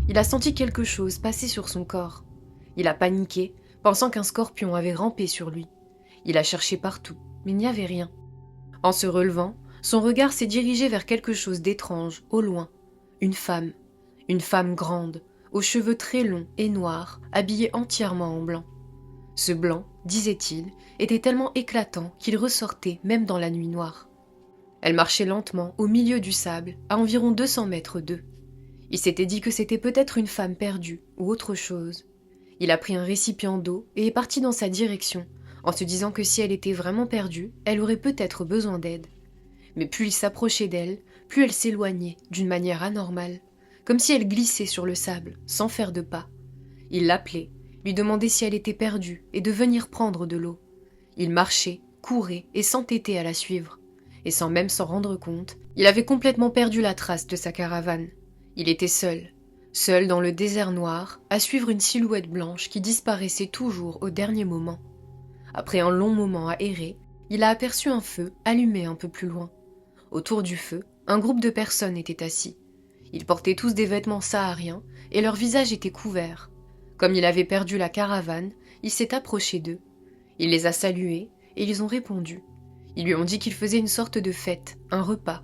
Il a senti quelque chose passer sur son corps. Il a paniqué, pensant qu'un scorpion avait rampé sur lui. Il a cherché partout, mais il n'y avait rien. En se relevant, son regard s'est dirigé vers quelque chose d'étrange, au loin. Une femme grande, aux cheveux très longs et noirs, habillée entièrement en blanc. Ce blanc, disait-il, était tellement éclatant qu'il ressortait même dans la nuit noire. Elle marchait lentement au milieu du sable, à environ 200 mètres d'eux. Il s'était dit que c'était peut-être une femme perdue ou autre chose. Il a pris un récipient d'eau et est parti dans sa direction, en se disant que si elle était vraiment perdue, elle aurait peut-être besoin d'aide. Mais plus il s'approchait d'elle, plus elle s'éloignait d'une manière anormale, comme si elle glissait sur le sable, sans faire de pas. Il l'appelait, lui demandait si elle était perdue et de venir prendre de l'eau. Il marchait, courait et s'entêtait à la suivre. Et sans même s'en rendre compte, il avait complètement perdu la trace de sa caravane. Il était seul, seul dans le désert noir, à suivre une silhouette blanche qui disparaissait toujours au dernier moment. Après un long moment à errer, il a aperçu un feu allumé un peu plus loin. Autour du feu, un groupe de personnes était assis. Ils portaient tous des vêtements sahariens et leurs visages étaient couverts. Comme il avait perdu la caravane, il s'est approché d'eux. Il les a salués et ils ont répondu. Ils lui ont dit qu'ils faisaient une sorte de fête, un repas.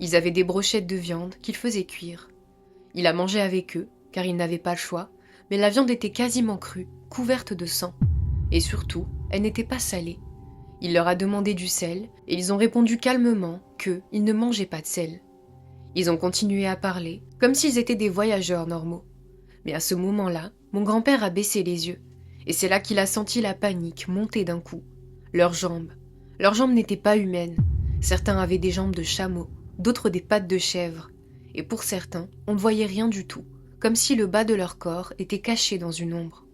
Ils avaient des brochettes de viande qu'ils faisaient cuire. Il a mangé avec eux, car il n'avait pas le choix, mais la viande était quasiment crue, couverte de sang. Et surtout, elle n'était pas salée. Il leur a demandé du sel, et ils ont répondu calmement qu'ils ne mangeaient pas de sel. Ils ont continué à parler, comme s'ils étaient des voyageurs normaux. Mais à ce moment-là, mon grand-père a baissé les yeux, et c'est là qu'il a senti la panique monter d'un coup. Leurs jambes n'étaient pas humaines. Certains avaient des jambes de chameau, d'autres des pattes de chèvre. Et pour certains, on ne voyait rien du tout, comme si le bas de leur corps était caché dans une ombre.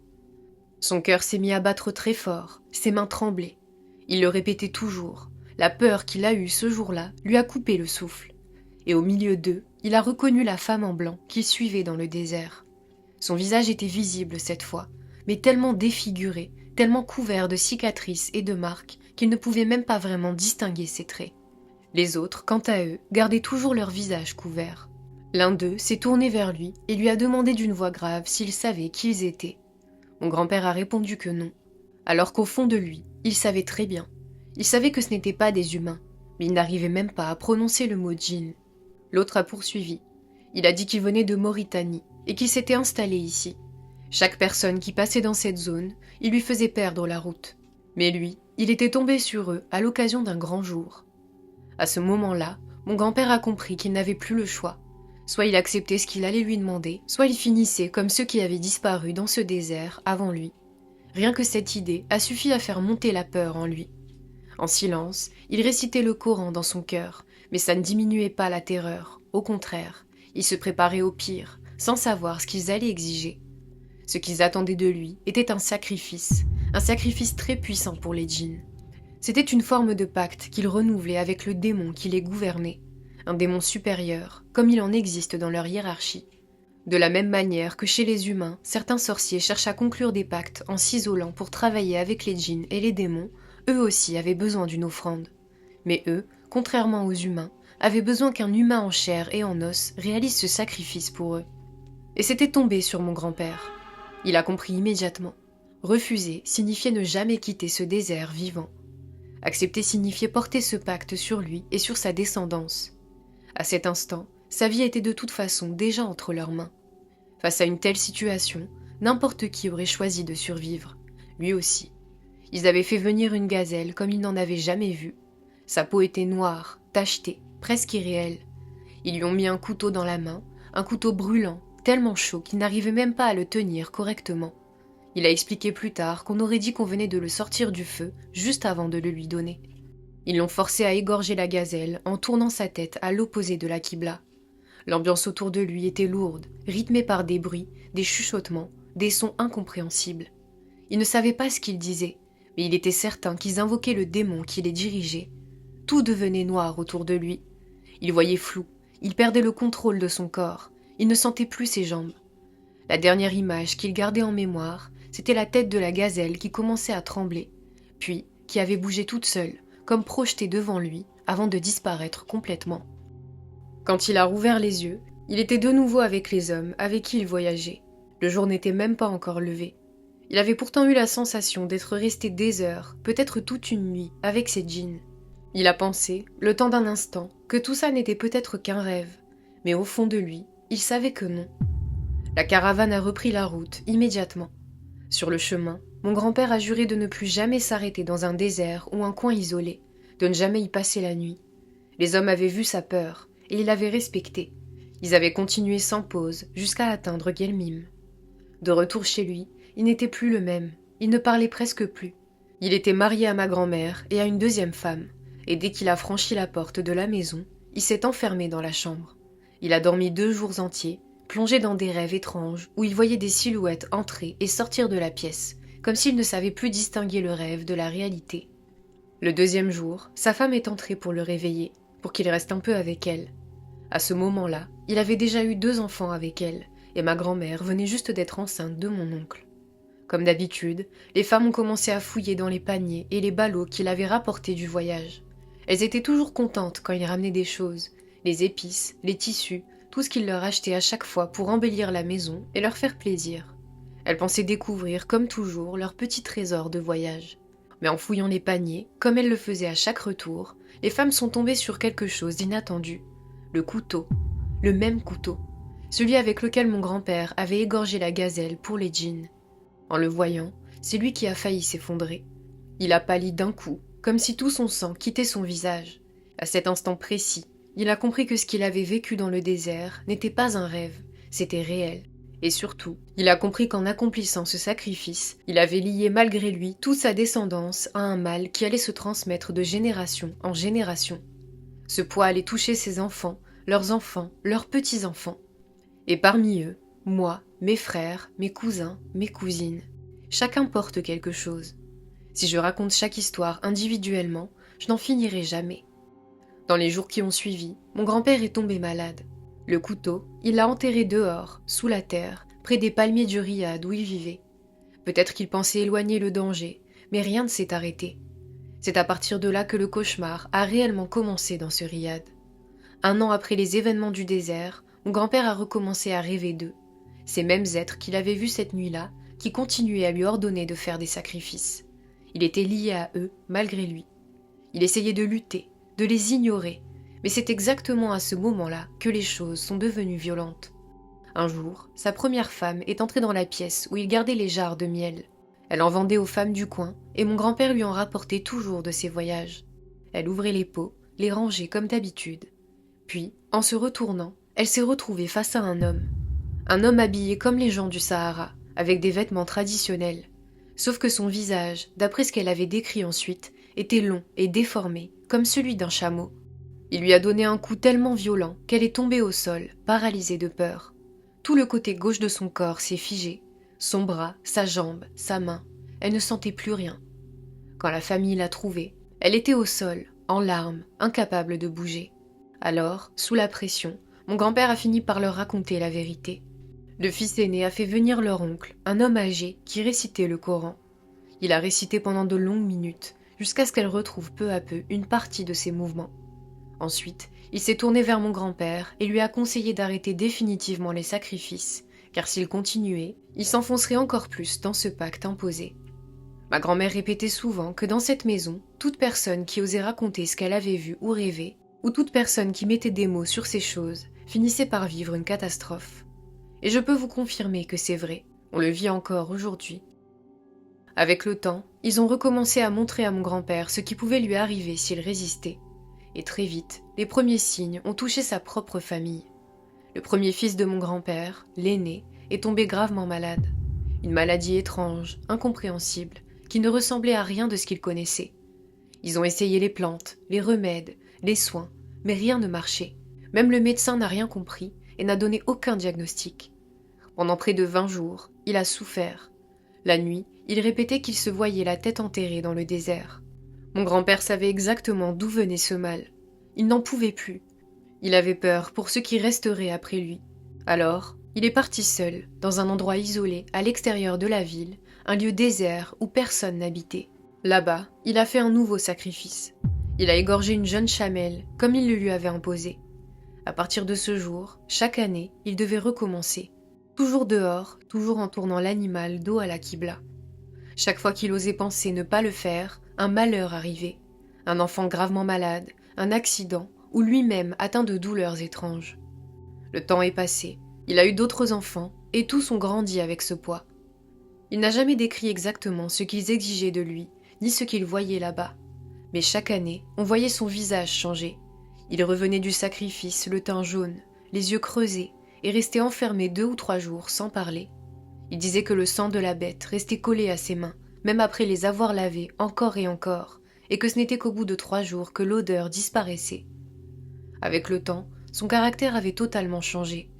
Son cœur s'est mis à battre très fort, ses mains tremblaient. Il le répétait toujours. La peur qu'il a eue ce jour-là lui a coupé le souffle. Et au milieu d'eux, il a reconnu la femme en blanc qu'il suivait dans le désert. Son visage était visible cette fois, mais tellement défiguré, tellement couvert de cicatrices et de marques qu'il ne pouvait même pas vraiment distinguer ses traits. Les autres, quant à eux, gardaient toujours leur visage couvert. L'un d'eux s'est tourné vers lui et lui a demandé d'une voix grave s'il savait qui ils étaient. Mon grand-père a répondu que non, alors qu'au fond de lui, il savait très bien. Il savait que ce n'étaient pas des humains, mais il n'arrivait même pas à prononcer le mot djinn. L'autre a poursuivi. Il a dit qu'il venait de Mauritanie et qu'il s'était installé ici. Chaque personne qui passait dans cette zone, il lui faisait perdre la route. Mais lui, il était tombé sur eux à l'occasion d'un grand jour. À ce moment-là, mon grand-père a compris qu'il n'avait plus le choix. Soit il acceptait ce qu'il allait lui demander, soit il finissait comme ceux qui avaient disparu dans ce désert avant lui. Rien que cette idée a suffi à faire monter la peur en lui. En silence, il récitait le Coran dans son cœur, mais ça ne diminuait pas la terreur. Au contraire, il se préparait au pire, sans savoir ce qu'ils allaient exiger. Ce qu'ils attendaient de lui était un sacrifice très puissant pour les djinns. C'était une forme de pacte qu'il renouvelait avec le démon qui les gouvernait, un démon supérieur, comme il en existe dans leur hiérarchie. De la même manière que chez les humains, certains sorciers cherchent à conclure des pactes en s'isolant pour travailler avec les djinns et les démons, eux aussi avaient besoin d'une offrande. Mais eux, contrairement aux humains, avaient besoin qu'un humain en chair et en os réalise ce sacrifice pour eux. Et c'était tombé sur mon grand-père. Il a compris immédiatement. Refuser signifiait ne jamais quitter ce désert vivant. Accepter signifiait porter ce pacte sur lui et sur sa descendance. À cet instant, sa vie était de toute façon déjà entre leurs mains. Face à une telle situation, n'importe qui aurait choisi de survivre, lui aussi. Ils avaient fait venir une gazelle comme ils n'en avaient jamais vu. Sa peau était noire, tachetée, presque irréelle. Ils lui ont mis un couteau dans la main, un couteau brûlant, tellement chaud qu'il n'arrivait même pas à le tenir correctement. Il a expliqué plus tard qu'on aurait dit qu'on venait de le sortir du feu juste avant de le lui donner. Ils l'ont forcé à égorger la gazelle en tournant sa tête à l'opposé de la Qibla. L'ambiance autour de lui était lourde, rythmée par des bruits, des chuchotements, des sons incompréhensibles. Il ne savait pas ce qu'ils disaient, mais il était certain qu'ils invoquaient le démon qui les dirigeait. Tout devenait noir autour de lui. Il voyait flou, il perdait le contrôle de son corps, il ne sentait plus ses jambes. La dernière image qu'il gardait en mémoire, c'était la tête de la gazelle qui commençait à trembler, puis qui avait bougé toute seule, comme projetée devant lui, avant de disparaître complètement. Quand il a rouvert les yeux, il était de nouveau avec les hommes avec qui il voyageait. Le jour n'était même pas encore levé. Il avait pourtant eu la sensation d'être resté des heures, peut-être toute une nuit, avec ses djinns. Il a pensé, le temps d'un instant, que tout ça n'était peut-être qu'un rêve, mais au fond de lui, il savait que non. La caravane a repris la route immédiatement. Sur le chemin, mon grand-père a juré de ne plus jamais s'arrêter dans un désert ou un coin isolé, de ne jamais y passer la nuit. Les hommes avaient vu sa peur, et ils l'avaient respectée. Ils avaient continué sans pause jusqu'à atteindre Guelmim. De retour chez lui, il n'était plus le même, il ne parlait presque plus. Il était marié à ma grand-mère et à une deuxième femme, et dès qu'il a franchi la porte de la maison, il s'est enfermé dans la chambre. Il a dormi 2 jours entiers, plongé dans des rêves étranges où il voyait des silhouettes entrer et sortir de la pièce, comme s'il ne savait plus distinguer le rêve de la réalité. Le deuxième jour, sa femme est entrée pour le réveiller, pour qu'il reste un peu avec elle. À ce moment-là, il avait déjà eu 2 enfants avec elle, et ma grand-mère venait juste d'être enceinte de mon oncle. Comme d'habitude, les femmes ont commencé à fouiller dans les paniers et les ballots qu'il avait rapportés du voyage. Elles étaient toujours contentes quand il ramenait des choses, les épices, les tissus, tout ce qu'il leur achetait à chaque fois pour embellir la maison et leur faire plaisir. Elles pensaient découvrir, comme toujours, leur petit trésor de voyage. Mais en fouillant les paniers, comme elles le faisaient à chaque retour, les femmes sont tombées sur quelque chose d'inattendu. Le couteau. Le même couteau. Celui avec lequel mon grand-père avait égorgé la gazelle pour les djinns. En le voyant, c'est lui qui a failli s'effondrer. Il a pâli d'un coup, comme si tout son sang quittait son visage. À cet instant précis, il a compris que ce qu'il avait vécu dans le désert n'était pas un rêve, c'était réel. Et surtout, il a compris qu'en accomplissant ce sacrifice, il avait lié malgré lui toute sa descendance à un mal qui allait se transmettre de génération en génération. Ce poids allait toucher ses enfants, leurs petits-enfants. Et parmi eux, moi, mes frères, mes cousins, mes cousines. Chacun porte quelque chose. Si je raconte chaque histoire individuellement, je n'en finirai jamais. Dans les jours qui ont suivi, mon grand-père est tombé malade. Le couteau, il l'a enterré dehors, sous la terre, près des palmiers du riad où il vivait. Peut-être qu'il pensait éloigner le danger, mais rien ne s'est arrêté. C'est à partir de là que le cauchemar a réellement commencé dans ce riad. 1 an après les événements du désert, mon grand-père a recommencé à rêver d'eux. Ces mêmes êtres qu'il avait vus cette nuit-là, qui continuaient à lui ordonner de faire des sacrifices. Il était lié à eux, malgré lui. Il essayait de lutter, de les ignorer, mais c'est exactement à ce moment-là que les choses sont devenues violentes. Un jour, sa première femme est entrée dans la pièce où il gardait les jarres de miel. Elle en vendait aux femmes du coin, et mon grand-père lui en rapportait toujours de ses voyages. Elle ouvrait les pots, les rangeait comme d'habitude. Puis, en se retournant, elle s'est retrouvée face à un homme. Un homme habillé comme les gens du Sahara, avec des vêtements traditionnels. Sauf que son visage, d'après ce qu'elle avait décrit ensuite, était long et déformé, comme celui d'un chameau. Il lui a donné un coup tellement violent qu'elle est tombée au sol, paralysée de peur. Tout le côté gauche de son corps s'est figé. Son bras, sa jambe, sa main. Elle ne sentait plus rien. Quand la famille l'a trouvée, elle était au sol, en larmes, incapable de bouger. Alors, sous la pression, mon grand-père a fini par leur raconter la vérité. Le fils aîné a fait venir leur oncle, un homme âgé qui récitait le Coran. Il a récité pendant de longues minutes, jusqu'à ce qu'elle retrouve peu à peu une partie de ses mouvements. Ensuite, il s'est tourné vers mon grand-père et lui a conseillé d'arrêter définitivement les sacrifices, car s'il continuait, il s'enfoncerait encore plus dans ce pacte imposé. Ma grand-mère répétait souvent que dans cette maison, toute personne qui osait raconter ce qu'elle avait vu ou rêvé, ou toute personne qui mettait des mots sur ces choses, finissait par vivre une catastrophe. Et je peux vous confirmer que c'est vrai, on le vit encore aujourd'hui. Avec le temps, ils ont recommencé à montrer à mon grand-père ce qui pouvait lui arriver s'il résistait. Et très vite, les premiers signes ont touché sa propre famille. Le premier fils de mon grand-père, l'aîné, est tombé gravement malade. Une maladie étrange, incompréhensible, qui ne ressemblait à rien de ce qu'il connaissait. Ils ont essayé les plantes, les remèdes, les soins, mais rien ne marchait. Même le médecin n'a rien compris et n'a donné aucun diagnostic. Pendant près de 20 jours, il a souffert. La nuit, il répétait qu'il se voyait la tête enterrée dans le désert. Mon grand-père savait exactement d'où venait ce mal. Il n'en pouvait plus. Il avait peur pour ce qui resterait après lui. Alors, il est parti seul, dans un endroit isolé, à l'extérieur de la ville, un lieu désert où personne n'habitait. Là-bas, il a fait un nouveau sacrifice. Il a égorgé une jeune chamelle, comme il le lui avait imposé. À partir de ce jour, chaque année, il devait recommencer. Toujours dehors, toujours en tournant l'animal dos à la qibla. Chaque fois qu'il osait penser ne pas le faire, un malheur arrivait. Un enfant gravement malade, un accident, ou lui-même atteint de douleurs étranges. Le temps est passé, il a eu d'autres enfants, et tous ont grandi avec ce poids. Il n'a jamais décrit exactement ce qu'ils exigeaient de lui, ni ce qu'il voyait là-bas. Mais chaque année, on voyait son visage changer. Il revenait du sacrifice, le teint jaune, les yeux creusés, et restait enfermé 2 ou 3 jours sans parler. Il disait que le sang de la bête restait collé à ses mains, même après les avoir lavées encore et encore, et que ce n'était qu'au bout de 3 jours que l'odeur disparaissait. Avec le temps, son caractère avait totalement changé.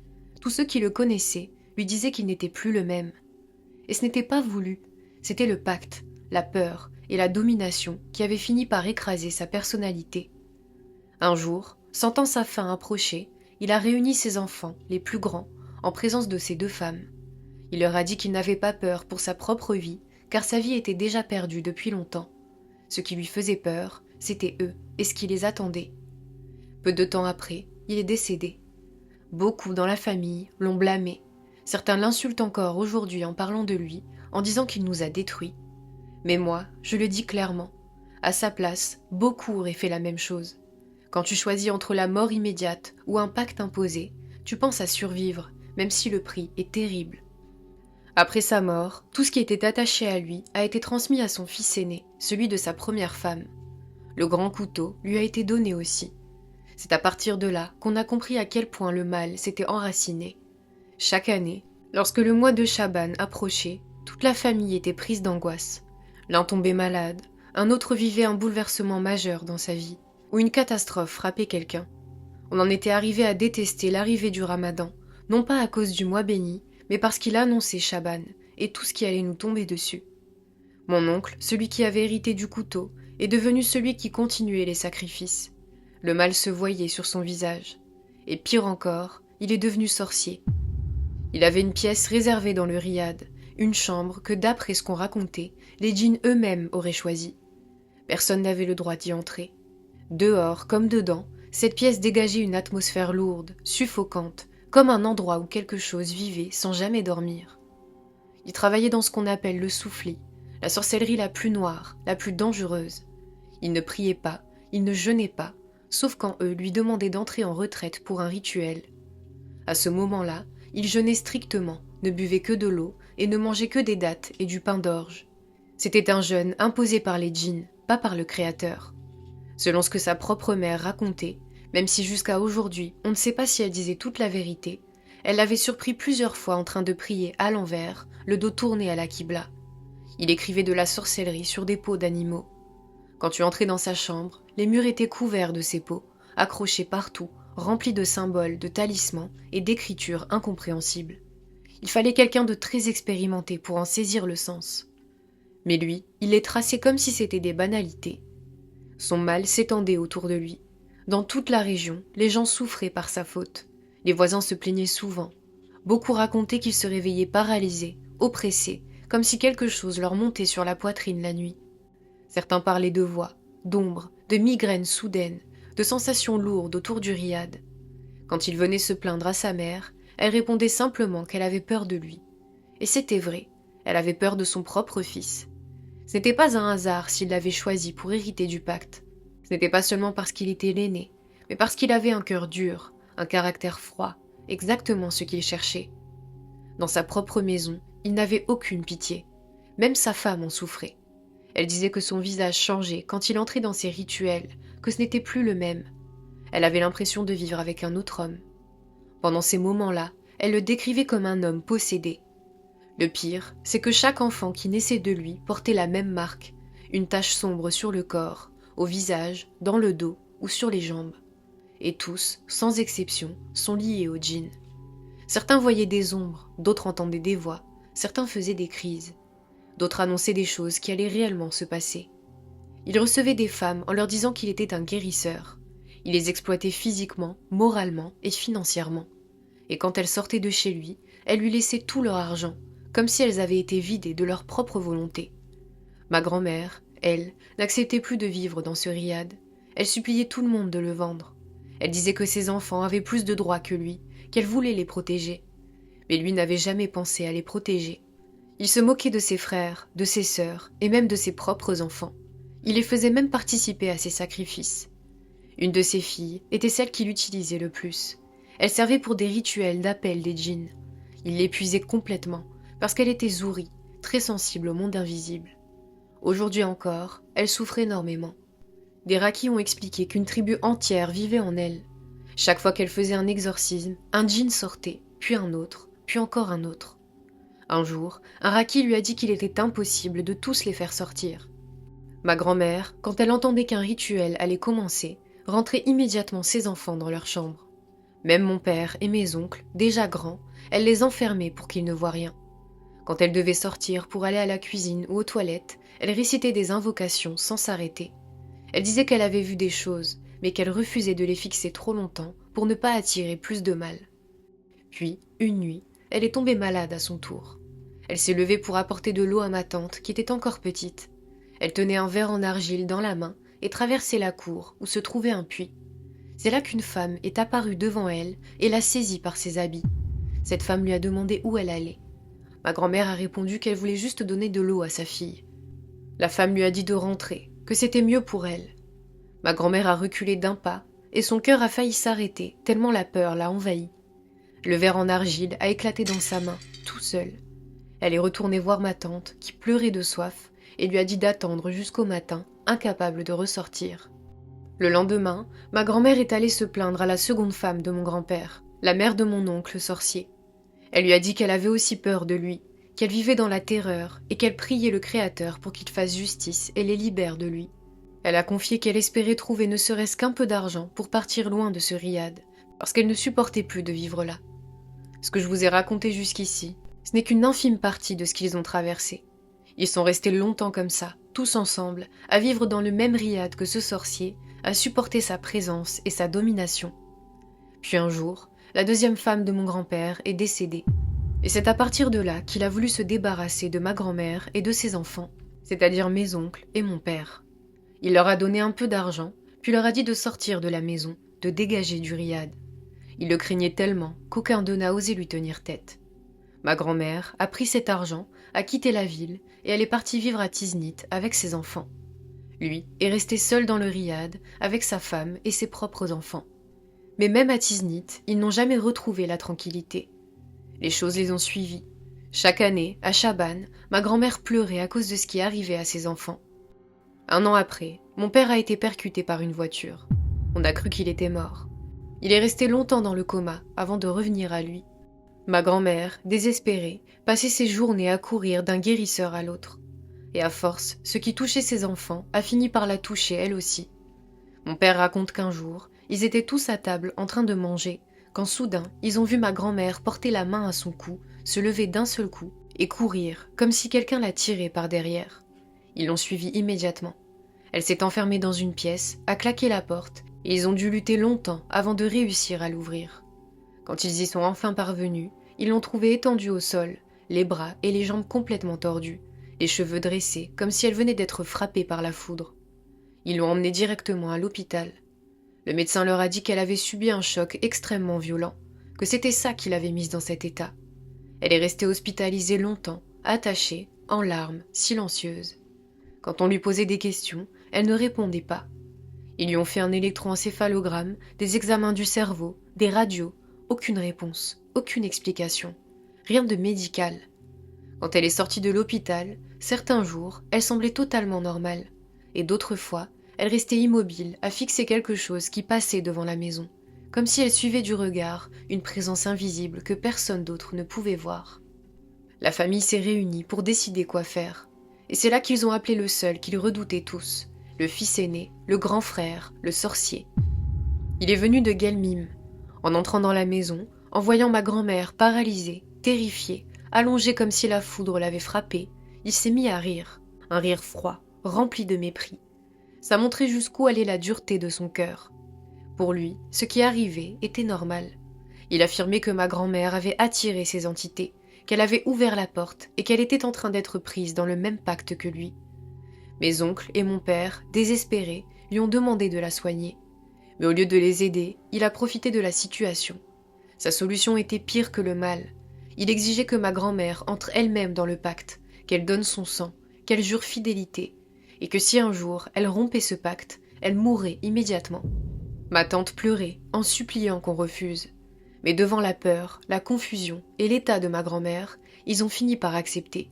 Tous ceux qui le connaissaient lui disaient qu'il n'était plus le même. Et ce n'était pas voulu, c'était le pacte, la peur et la domination qui avaient fini par écraser sa personnalité. Un jour, sentant sa fin approcher, il a réuni ses enfants, les plus grands, en présence de ses 2 femmes. Il leur a dit qu'il n'avait pas peur pour sa propre vie, car sa vie était déjà perdue depuis longtemps. Ce qui lui faisait peur, c'était eux et ce qui les attendait. Peu de temps après, il est décédé. Beaucoup dans la famille l'ont blâmé. Certains l'insultent encore aujourd'hui en parlant de lui, en disant qu'il nous a détruits. Mais moi, je le dis clairement. À sa place, beaucoup auraient fait la même chose. Quand tu choisis entre la mort immédiate ou un pacte imposé, tu penses à survivre, même si le prix est terrible. Après sa mort, tout ce qui était attaché à lui a été transmis à son fils aîné, celui de sa première femme. Le grand couteau lui a été donné aussi. C'est à partir de là qu'on a compris à quel point le mal s'était enraciné. Chaque année, lorsque le mois de Chaban approchait, toute la famille était prise d'angoisse. L'un tombait malade, un autre vivait un bouleversement majeur dans sa vie, ou une catastrophe frappait quelqu'un. On en était arrivé à détester l'arrivée du Ramadan, non pas à cause du mois béni, mais parce qu'il annonçait Chaban et tout ce qui allait nous tomber dessus. Mon oncle, celui qui avait hérité du couteau, est devenu celui qui continuait les sacrifices. Le mal se voyait sur son visage. Et pire encore, il est devenu sorcier. Il avait une pièce réservée dans le riad, une chambre que, d'après ce qu'on racontait, les djinns eux-mêmes auraient choisie. Personne n'avait le droit d'y entrer. Dehors comme dedans, cette pièce dégageait une atmosphère lourde, suffocante, comme un endroit où quelque chose vivait sans jamais dormir. Il travaillait dans ce qu'on appelle le soufli, la sorcellerie la plus noire, la plus dangereuse. Il ne priait pas, il ne jeûnait pas, sauf quand eux lui demandaient d'entrer en retraite pour un rituel. À ce moment-là, il jeûnait strictement, ne buvait que de l'eau et ne mangeait que des dattes et du pain d'orge. C'était un jeûne imposé par les djinns, pas par le Créateur. Selon ce que sa propre mère racontait, même si jusqu'à aujourd'hui on ne sait pas si elle disait toute la vérité, elle l'avait surpris plusieurs fois en train de prier à l'envers, le dos tourné à la Qibla. Il écrivait de la sorcellerie sur des peaux d'animaux. Quand tu entrais dans sa chambre, les murs étaient couverts de ces peaux, accrochés partout, remplis de symboles, de talismans et d'écritures incompréhensibles. Il fallait quelqu'un de très expérimenté pour en saisir le sens. Mais lui, il les traçait comme si c'était des banalités. Son mal s'étendait autour de lui. Dans toute la région, les gens souffraient par sa faute. Les voisins se plaignaient souvent. Beaucoup racontaient qu'ils se réveillaient paralysés, oppressés, comme si quelque chose leur montait sur la poitrine la nuit. Certains parlaient de voix, d'ombres, de migraines soudaines, de sensations lourdes autour du riad. Quand il venait se plaindre à sa mère, elle répondait simplement qu'elle avait peur de lui. Et c'était vrai, elle avait peur de son propre fils. Ce n'était pas un hasard s'il l'avait choisi pour hériter du pacte. Ce n'était pas seulement parce qu'il était l'aîné, mais parce qu'il avait un cœur dur, un caractère froid, exactement ce qu'il cherchait. Dans sa propre maison, il n'avait aucune pitié. Même sa femme en souffrait. Elle disait que son visage changeait quand il entrait dans ses rituels, que ce n'était plus le même. Elle avait l'impression de vivre avec un autre homme. Pendant ces moments-là, elle le décrivait comme un homme possédé. Le pire, c'est que chaque enfant qui naissait de lui portait la même marque, une tache sombre sur le corps, au visage, dans le dos ou sur les jambes. Et tous, sans exception, sont liés au djinn. Certains voyaient des ombres, d'autres entendaient des voix, certains faisaient des crises. D'autres annonçaient des choses qui allaient réellement se passer. Il recevait des femmes en leur disant qu'il était un guérisseur. Il les exploitait physiquement, moralement et financièrement. Et quand elles sortaient de chez lui, elles lui laissaient tout leur argent, comme si elles avaient été vidées de leur propre volonté. Ma grand-mère, elle, n'acceptait plus de vivre dans ce riad. Elle suppliait tout le monde de le vendre. Elle disait que ses enfants avaient plus de droits que lui, qu'elle voulait les protéger. Mais lui n'avait jamais pensé à les protéger. Il se moquait de ses frères, de ses sœurs et même de ses propres enfants. Il les faisait même participer à ses sacrifices. Une de ses filles était celle qu'il utilisait le plus. Elle servait pour des rituels d'appel des djinns. Il l'épuisait complètement parce qu'elle était Zouri, très sensible au monde invisible. Aujourd'hui encore, elle souffre énormément. Des Raki ont expliqué qu'une tribu entière vivait en elle. Chaque fois qu'elle faisait un exorcisme, un djinn sortait, puis un autre, puis encore un autre. Un jour, un Raki lui a dit qu'il était impossible de tous les faire sortir. Ma grand-mère, quand elle entendait qu'un rituel allait commencer, rentrait immédiatement ses enfants dans leur chambre. Même mon père et mes oncles, déjà grands, elle les enfermait pour qu'ils ne voient rien. Quand elle devait sortir pour aller à la cuisine ou aux toilettes, elle récitait des invocations sans s'arrêter. Elle disait qu'elle avait vu des choses, mais qu'elle refusait de les fixer trop longtemps pour ne pas attirer plus de mal. Puis, une nuit, elle est tombée malade à son tour. Elle s'est levée pour apporter de l'eau à ma tante, qui était encore petite. Elle tenait un verre en argile dans la main et traversait la cour où se trouvait un puits. C'est là qu'une femme est apparue devant elle et l'a saisie par ses habits. Cette femme lui a demandé où elle allait. Ma grand-mère a répondu qu'elle voulait juste donner de l'eau à sa fille. La femme lui a dit de rentrer, que c'était mieux pour elle. Ma grand-mère a reculé d'un pas et son cœur a failli s'arrêter tellement la peur l'a envahi. Le verre en argile a éclaté dans sa main, tout seul. Elle est retournée voir ma tante, qui pleurait de soif, et lui a dit d'attendre jusqu'au matin, incapable de ressortir. Le lendemain, ma grand-mère est allée se plaindre à la seconde femme de mon grand-père, la mère de mon oncle sorcier. Elle lui a dit qu'elle avait aussi peur de lui, qu'elle vivait dans la terreur et qu'elle priait le Créateur pour qu'il fasse justice et les libère de lui. Elle a confié qu'elle espérait trouver ne serait-ce qu'un peu d'argent pour partir loin de ce riad, parce qu'elle ne supportait plus de vivre là. Ce que je vous ai raconté jusqu'ici, ce n'est qu'une infime partie de ce qu'ils ont traversé. Ils sont restés longtemps comme ça, tous ensemble, à vivre dans le même riad que ce sorcier, à supporter sa présence et sa domination. Puis un jour, la deuxième femme de mon grand-père est décédée. Et c'est à partir de là qu'il a voulu se débarrasser de ma grand-mère et de ses enfants, c'est-à-dire mes oncles et mon père. Il leur a donné un peu d'argent, puis leur a dit de sortir de la maison, de dégager du riad. Il le craignait tellement qu'aucun d'eux n'a osé lui tenir tête. Ma grand-mère a pris cet argent, a quitté la ville et elle est partie vivre à Tiznit avec ses enfants. Lui est resté seul dans le riad avec sa femme et ses propres enfants. Mais même à Tiznit, ils n'ont jamais retrouvé la tranquillité. Les choses les ont suivis. Chaque année, à Chaban, ma grand-mère pleurait à cause de ce qui arrivait à ses enfants. Un an après, mon père a été percuté par une voiture. On a cru qu'il était mort. Il est resté longtemps dans le coma avant de revenir à lui. Ma grand-mère, désespérée, passait ses journées à courir d'un guérisseur à l'autre. Et à force, ce qui touchait ses enfants a fini par la toucher elle aussi. Mon père raconte qu'un jour, ils étaient tous à table en train de manger, quand soudain, ils ont vu ma grand-mère porter la main à son cou, se lever d'un seul coup et courir, comme si quelqu'un la tirait par derrière. Ils l'ont suivie immédiatement. Elle s'est enfermée dans une pièce, a claqué la porte, et ils ont dû lutter longtemps avant de réussir à l'ouvrir. Quand ils y sont enfin parvenus, ils l'ont trouvée étendue au sol, les bras et les jambes complètement tordus, les cheveux dressés, comme si elle venait d'être frappée par la foudre. Ils l'ont emmenée directement à l'hôpital. Le médecin leur a dit qu'elle avait subi un choc extrêmement violent, que c'était ça qui l'avait mise dans cet état. Elle est restée hospitalisée longtemps, attachée, en larmes, silencieuse. Quand on lui posait des questions, elle ne répondait pas. Ils lui ont fait un électroencéphalogramme, des examens du cerveau, des radios, aucune réponse, aucune explication, rien de médical. Quand elle est sortie de l'hôpital, certains jours, elle semblait totalement normale, et d'autres fois, elle restait immobile à fixer quelque chose qui passait devant la maison, comme si elle suivait du regard une présence invisible que personne d'autre ne pouvait voir. La famille s'est réunie pour décider quoi faire, et c'est là qu'ils ont appelé le seul qu'ils redoutaient tous, le fils aîné, le grand frère, le sorcier. Il est venu de Guelmim. En entrant dans la maison, en voyant ma grand-mère paralysée, terrifiée, allongée comme si la foudre l'avait frappée, il s'est mis à rire, un rire froid, rempli de mépris. Ça montrait jusqu'où allait la dureté de son cœur. Pour lui, ce qui arrivait était normal. Il affirmait que ma grand-mère avait attiré ces entités, qu'elle avait ouvert la porte et qu'elle était en train d'être prise dans le même pacte que lui. Mes oncles et mon père, désespérés, lui ont demandé de la soigner. Mais au lieu de les aider, il a profité de la situation. Sa solution était pire que le mal. Il exigeait que ma grand-mère entre elle-même dans le pacte, qu'elle donne son sang, qu'elle jure fidélité, et que si un jour elle rompait ce pacte, elle mourrait immédiatement. Ma tante pleurait, en suppliant qu'on refuse. Mais devant la peur, la confusion et l'état de ma grand-mère, ils ont fini par accepter.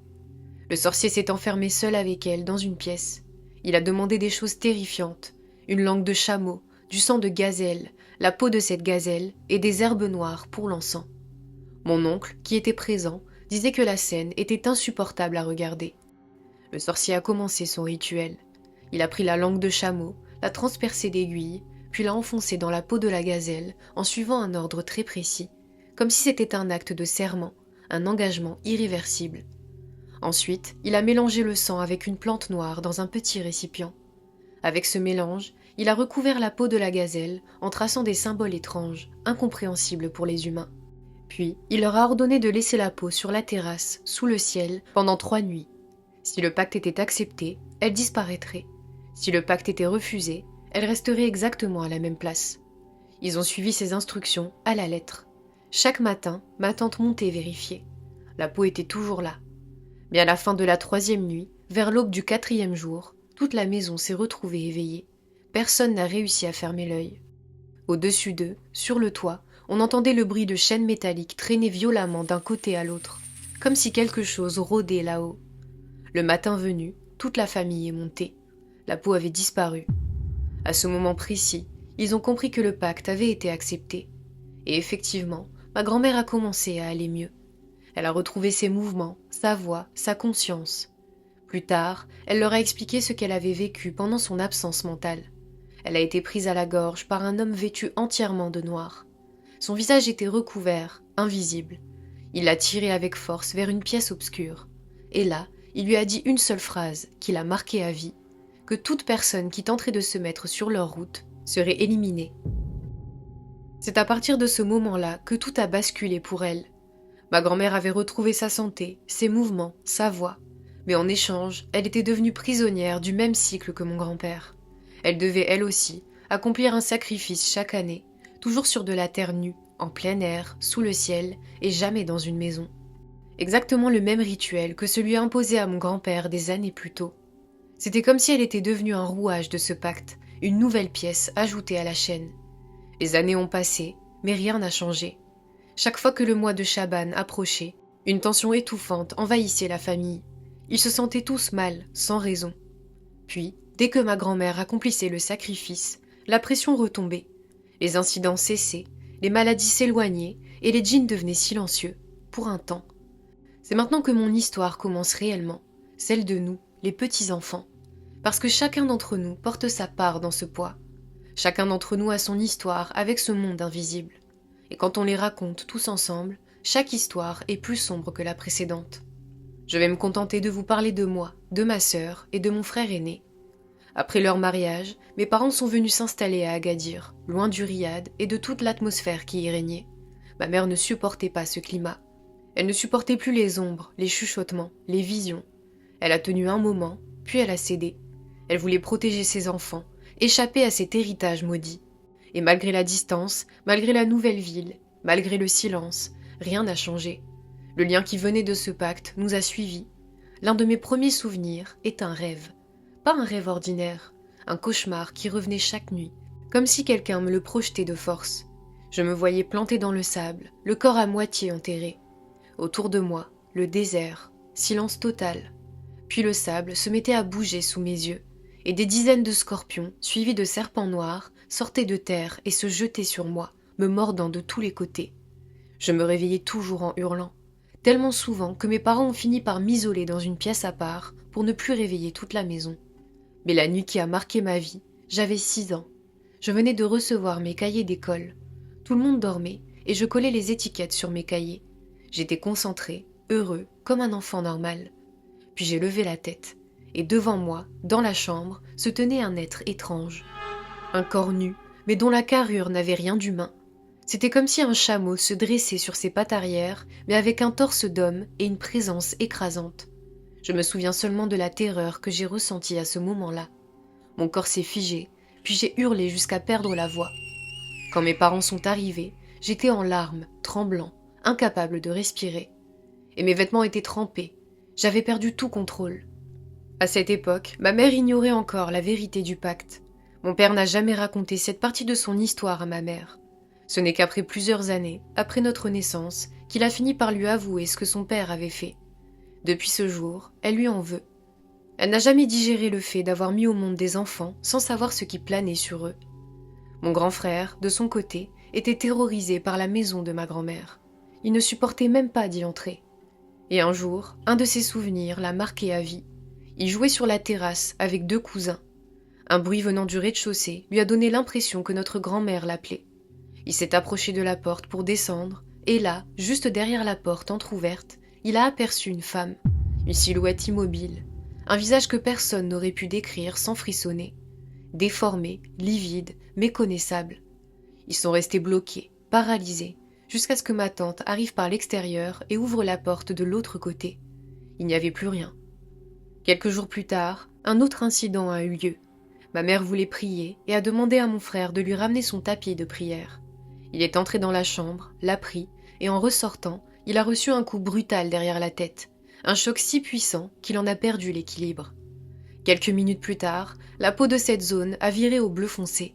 Le sorcier s'est enfermé seul avec elle dans une pièce. Il a demandé des choses terrifiantes, une langue de chameau, du sang de gazelle, la peau de cette gazelle et des herbes noires pour l'encens. Mon oncle, qui était présent, disait que la scène était insupportable à regarder. Le sorcier a commencé son rituel. Il a pris la langue de chameau, l'a transpercée d'aiguilles, puis l'a enfoncée dans la peau de la gazelle en suivant un ordre très précis, comme si c'était un acte de serment, un engagement irréversible. Ensuite, il a mélangé le sang avec une plante noire dans un petit récipient. Avec ce mélange, il a recouvert la peau de la gazelle en traçant des symboles étranges, incompréhensibles pour les humains. Puis, il leur a ordonné de laisser la peau sur la terrasse, sous le ciel, pendant 3 nuits. Si le pacte était accepté, elle disparaîtrait. Si le pacte était refusé, elle resterait exactement à la même place. Ils ont suivi ces instructions à la lettre. Chaque matin, ma tante montait vérifier. La peau était toujours là. Mais à la fin de la 3e nuit, vers l'aube du 4e jour, toute la maison s'est retrouvée éveillée. Personne n'a réussi à fermer l'œil. Au-dessus d'eux, sur le toit, on entendait le bruit de chaînes métalliques traîner violemment d'un côté à l'autre, comme si quelque chose rôdait là-haut. Le matin venu, toute la famille est montée. La peau avait disparu. À ce moment précis, ils ont compris que le pacte avait été accepté. Et effectivement, ma grand-mère a commencé à aller mieux. Elle a retrouvé ses mouvements, sa voix, sa conscience. Plus tard, elle leur a expliqué ce qu'elle avait vécu pendant son absence mentale. Elle a été prise à la gorge par un homme vêtu entièrement de noir. Son visage était recouvert, invisible. Il l'a tirée avec force vers une pièce obscure. Et là, il lui a dit une seule phrase qui l'a marquée à vie, que toute personne qui tenterait de se mettre sur leur route serait éliminée. C'est à partir de ce moment-là que tout a basculé pour elle. Ma grand-mère avait retrouvé sa santé, ses mouvements, sa voix. Mais en échange, elle était devenue prisonnière du même cycle que mon grand-père. Elle devait, elle aussi, accomplir un sacrifice chaque année, toujours sur de la terre nue, en plein air, sous le ciel, et jamais dans une maison. Exactement le même rituel que celui imposé à mon grand-père des années plus tôt. C'était comme si elle était devenue un rouage de ce pacte, une nouvelle pièce ajoutée à la chaîne. Les années ont passé, mais rien n'a changé. Chaque fois que le mois de Chaban approchait, une tension étouffante envahissait la famille. Ils se sentaient tous mal, sans raison. Puis, dès que ma grand-mère accomplissait le sacrifice, la pression retombait. Les incidents cessaient, les maladies s'éloignaient et les djinns devenaient silencieux, pour un temps. C'est maintenant que mon histoire commence réellement, celle de nous, les petits-enfants. Parce que chacun d'entre nous porte sa part dans ce poids. Chacun d'entre nous a son histoire avec ce monde invisible. Et quand on les raconte tous ensemble, chaque histoire est plus sombre que la précédente. Je vais me contenter de vous parler de moi, de ma sœur et de mon frère aîné. Après leur mariage, mes parents sont venus s'installer à Agadir, loin du riad et de toute l'atmosphère qui y régnait. Ma mère ne supportait pas ce climat. Elle ne supportait plus les ombres, les chuchotements, les visions. Elle a tenu un moment, puis elle a cédé. Elle voulait protéger ses enfants, échapper à cet héritage maudit. Et malgré la distance, malgré la nouvelle ville, malgré le silence, rien n'a changé. Le lien qui venait de ce pacte nous a suivis. L'un de mes premiers souvenirs est un rêve. Pas un rêve ordinaire, un cauchemar qui revenait chaque nuit, comme si quelqu'un me le projetait de force. Je me voyais planté dans le sable, le corps à moitié enterré. Autour de moi, le désert, silence total. Puis le sable se mettait à bouger sous mes yeux, et des dizaines de scorpions, suivis de serpents noirs, sortaient de terre et se jetaient sur moi, me mordant de tous les côtés. Je me réveillais toujours en hurlant, tellement souvent que mes parents ont fini par m'isoler dans une pièce à part pour ne plus réveiller toute la maison. Mais la nuit qui a marqué ma vie, j'avais 6 ans. Je venais de recevoir mes cahiers d'école. Tout le monde dormait et je collais les étiquettes sur mes cahiers. J'étais concentré, heureux, comme un enfant normal. Puis j'ai levé la tête, et devant moi, dans la chambre, se tenait un être étrange. Un corps nu, mais dont la carrure n'avait rien d'humain. C'était comme si un chameau se dressait sur ses pattes arrière, mais avec un torse d'homme et une présence écrasante. Je me souviens seulement de la terreur que j'ai ressentie à ce moment-là. Mon corps s'est figé, puis j'ai hurlé jusqu'à perdre la voix. Quand mes parents sont arrivés, j'étais en larmes, tremblant, incapable de respirer. Et mes vêtements étaient trempés. J'avais perdu tout contrôle. À cette époque, ma mère ignorait encore la vérité du pacte. Mon père n'a jamais raconté cette partie de son histoire à ma mère. Ce n'est qu'après plusieurs années, après notre naissance, qu'il a fini par lui avouer ce que son père avait fait. Depuis ce jour, elle lui en veut. Elle n'a jamais digéré le fait d'avoir mis au monde des enfants sans savoir ce qui planait sur eux. Mon grand frère, de son côté, était terrorisé par la maison de ma grand-mère. Il ne supportait même pas d'y entrer. Et un jour, un de ses souvenirs l'a marqué à vie. Il jouait sur la terrasse avec 2 cousins. Un bruit venant du rez-de-chaussée lui a donné l'impression que notre grand-mère l'appelait. Il s'est approché de la porte pour descendre, et là, juste derrière la porte entr'ouverte, il a aperçu une femme, une silhouette immobile, un visage que personne n'aurait pu décrire sans frissonner. Déformé, livide, méconnaissable. Ils sont restés bloqués, paralysés, jusqu'à ce que ma tante arrive par l'extérieur et ouvre la porte de l'autre côté. Il n'y avait plus rien. Quelques jours plus tard, un autre incident a eu lieu. Ma mère voulait prier et a demandé à mon frère de lui ramener son tapis de prière. Il est entré dans la chambre, l'a pris, et en ressortant, il a reçu un coup brutal derrière la tête, un choc si puissant qu'il en a perdu l'équilibre. Quelques minutes plus tard, la peau de cette zone a viré au bleu foncé.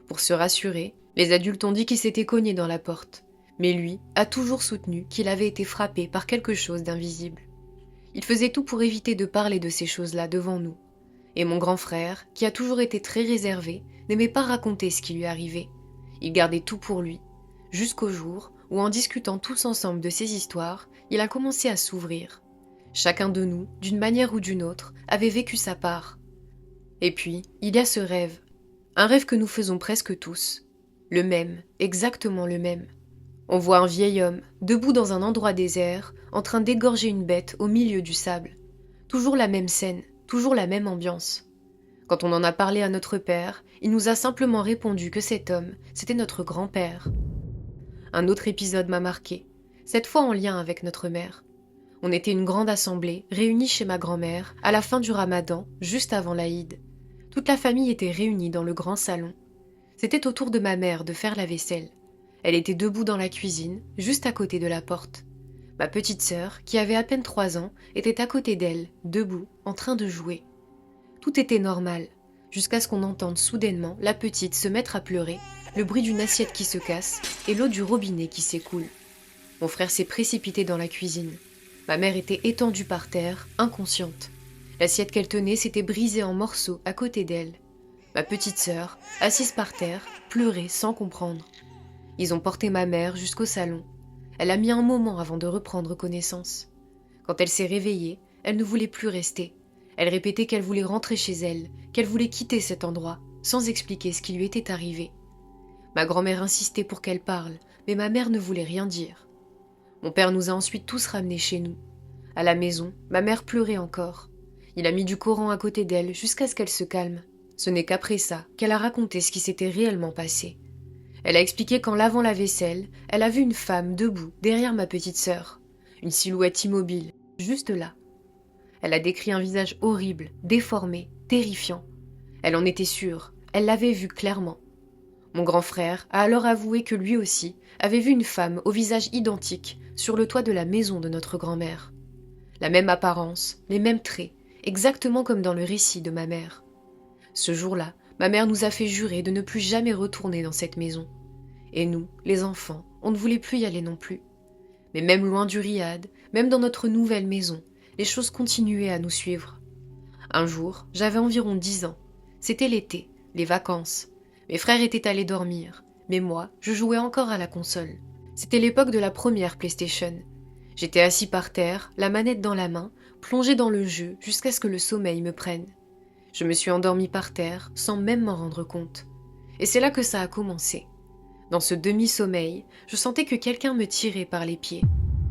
Pour se rassurer, les adultes ont dit qu'il s'était cogné dans la porte, mais lui a toujours soutenu qu'il avait été frappé par quelque chose d'invisible. Il faisait tout pour éviter de parler de ces choses-là devant nous. Et mon grand frère, qui a toujours été très réservé, n'aimait pas raconter ce qui lui arrivait. Il gardait tout pour lui, jusqu'au jour où, en discutant tous ensemble de ces histoires, il a commencé à s'ouvrir. Chacun de nous, d'une manière ou d'une autre, avait vécu sa part. Et puis, il y a ce rêve. Un rêve que nous faisons presque tous. Le même, exactement le même. On voit un vieil homme, debout dans un endroit désert, en train d'égorger une bête au milieu du sable. Toujours la même scène, toujours la même ambiance. Quand on en a parlé à notre père, il nous a simplement répondu que cet homme, c'était notre grand-père. Un autre épisode m'a marqué, cette fois en lien avec notre mère. On était une grande assemblée, réunie chez ma grand-mère, à la fin du ramadan, juste avant l'Aïd. Toute la famille était réunie dans le grand salon. C'était au tour de ma mère de faire la vaisselle. Elle était debout dans la cuisine, juste à côté de la porte. Ma petite sœur, qui avait à peine 3 ans, était à côté d'elle, debout, en train de jouer. Tout était normal, jusqu'à ce qu'on entende soudainement la petite se mettre à pleurer, le bruit d'une assiette qui se casse et l'eau du robinet qui s'écoule. Mon frère s'est précipité dans la cuisine. Ma mère était étendue par terre, inconsciente. L'assiette qu'elle tenait s'était brisée en morceaux à côté d'elle. Ma petite sœur, assise par terre, pleurait sans comprendre. Ils ont porté ma mère jusqu'au salon. Elle a mis un moment avant de reprendre connaissance. Quand elle s'est réveillée, elle ne voulait plus rester. Elle répétait qu'elle voulait rentrer chez elle, qu'elle voulait quitter cet endroit, sans expliquer ce qui lui était arrivé. Ma grand-mère insistait pour qu'elle parle, mais ma mère ne voulait rien dire. Mon père nous a ensuite tous ramenés chez nous. À la maison, ma mère pleurait encore. Il a mis du Coran à côté d'elle jusqu'à ce qu'elle se calme. Ce n'est qu'après ça qu'elle a raconté ce qui s'était réellement passé. Elle a expliqué qu'en lavant la vaisselle, elle a vu une femme debout derrière ma petite sœur. Une silhouette immobile, juste là. Elle a décrit un visage horrible, déformé, terrifiant. Elle en était sûre, elle l'avait vu clairement. Mon grand frère a alors avoué que lui aussi avait vu une femme au visage identique sur le toit de la maison de notre grand-mère. La même apparence, les mêmes traits, exactement comme dans le récit de ma mère. Ce jour-là, ma mère nous a fait jurer de ne plus jamais retourner dans cette maison. Et nous, les enfants, on ne voulait plus y aller non plus. Mais même loin du riad, même dans notre nouvelle maison, les choses continuaient à nous suivre. Un jour, j'avais environ 10 ans. C'était l'été, les vacances. Mes frères étaient allés dormir, mais moi, je jouais encore à la console. C'était l'époque de la première PlayStation. J'étais assis par terre, la manette dans la main, plongé dans le jeu jusqu'à ce que le sommeil me prenne. Je me suis endormi par terre sans même m'en rendre compte. Et c'est là que ça a commencé. Dans ce demi-sommeil, je sentais que quelqu'un me tirait par les pieds.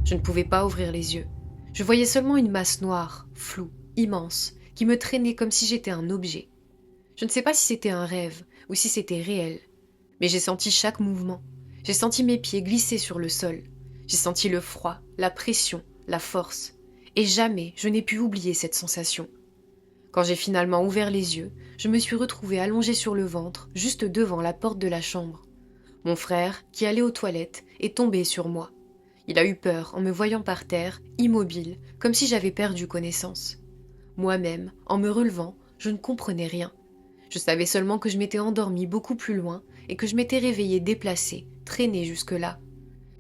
Je ne pouvais pas ouvrir les yeux. Je voyais seulement une masse noire, floue, immense, qui me traînait comme si j'étais un objet. Je ne sais pas si c'était un rêve ou si c'était réel, mais j'ai senti chaque mouvement. J'ai senti mes pieds glisser sur le sol. J'ai senti le froid, la pression, la force. Et jamais je n'ai pu oublier cette sensation. Quand j'ai finalement ouvert les yeux, je me suis retrouvée allongée sur le ventre, juste devant la porte de la chambre. Mon frère, qui allait aux toilettes, est tombé sur moi. Il a eu peur en me voyant par terre, immobile, comme si j'avais perdu connaissance. Moi-même, en me relevant, je ne comprenais rien. Je savais seulement que je m'étais endormie beaucoup plus loin et que je m'étais réveillée déplacée, traînée jusque-là.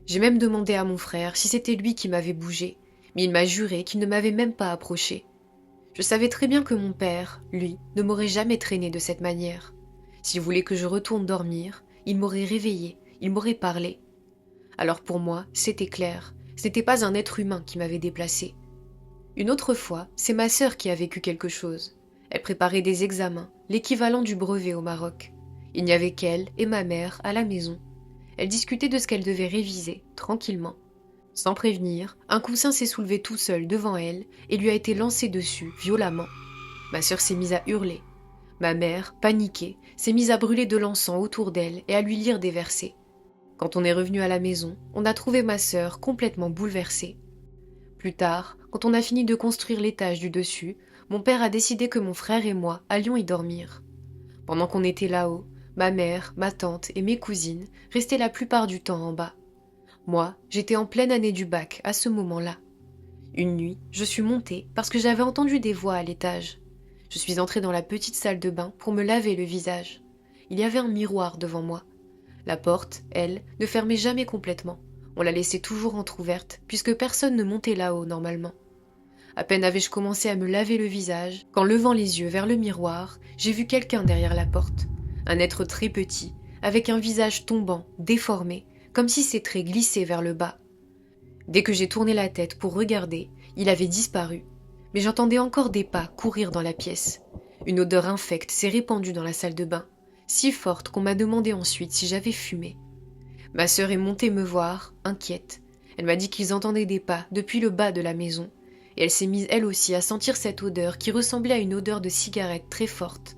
J'ai même demandé à mon frère si c'était lui qui m'avait bougé, Mais il m'a juré qu'il ne m'avait même pas approché. Je savais très bien que mon père, lui, ne m'aurait jamais traîné de cette manière. S'il voulait que je retourne dormir, il m'aurait réveillé, il m'aurait parlé. Alors pour moi, c'était clair, ce n'était pas un être humain qui m'avait déplacé. Une autre fois, c'est ma sœur qui a vécu quelque chose. Elle préparait des examens, l'équivalent du brevet au Maroc. Il n'y avait qu'elle et ma mère à la maison. Elle discutait de ce qu'elle devait réviser, tranquillement. Sans prévenir, un coussin s'est soulevé tout seul devant elle et lui a été lancé dessus, violemment. Ma sœur s'est mise à hurler. Ma mère, paniquée, s'est mise à brûler de l'encens autour d'elle et à lui lire des versets. Quand on est revenu à la maison, on a trouvé ma sœur complètement bouleversée. Plus tard, quand on a fini de construire l'étage du dessus, mon père a décidé que mon frère et moi allions y dormir. Pendant qu'on était là-haut, ma mère, ma tante et mes cousines restaient la plupart du temps en bas. Moi, j'étais en pleine année du bac à ce moment-là. Une nuit, je suis montée parce que j'avais entendu des voix à l'étage. Je suis entrée dans la petite salle de bain pour me laver le visage. Il y avait un miroir devant moi. La porte, elle, ne fermait jamais complètement. On la laissait toujours entr'ouverte puisque personne ne montait là-haut normalement. À peine avais-je commencé à me laver le visage qu'en levant les yeux vers le miroir, j'ai vu quelqu'un derrière la porte. Un être très petit, avec un visage tombant, déformé, comme si ses traits glissaient vers le bas. Dès que j'ai tourné la tête pour regarder, il avait disparu. Mais j'entendais encore des pas courir dans la pièce. Une odeur infecte s'est répandue dans la salle de bain, si forte qu'on m'a demandé ensuite si j'avais fumé. Ma sœur est montée me voir, inquiète. Elle m'a dit qu'ils entendaient des pas depuis le bas de la maison, et elle s'est mise elle aussi à sentir cette odeur qui ressemblait à une odeur de cigarette très forte.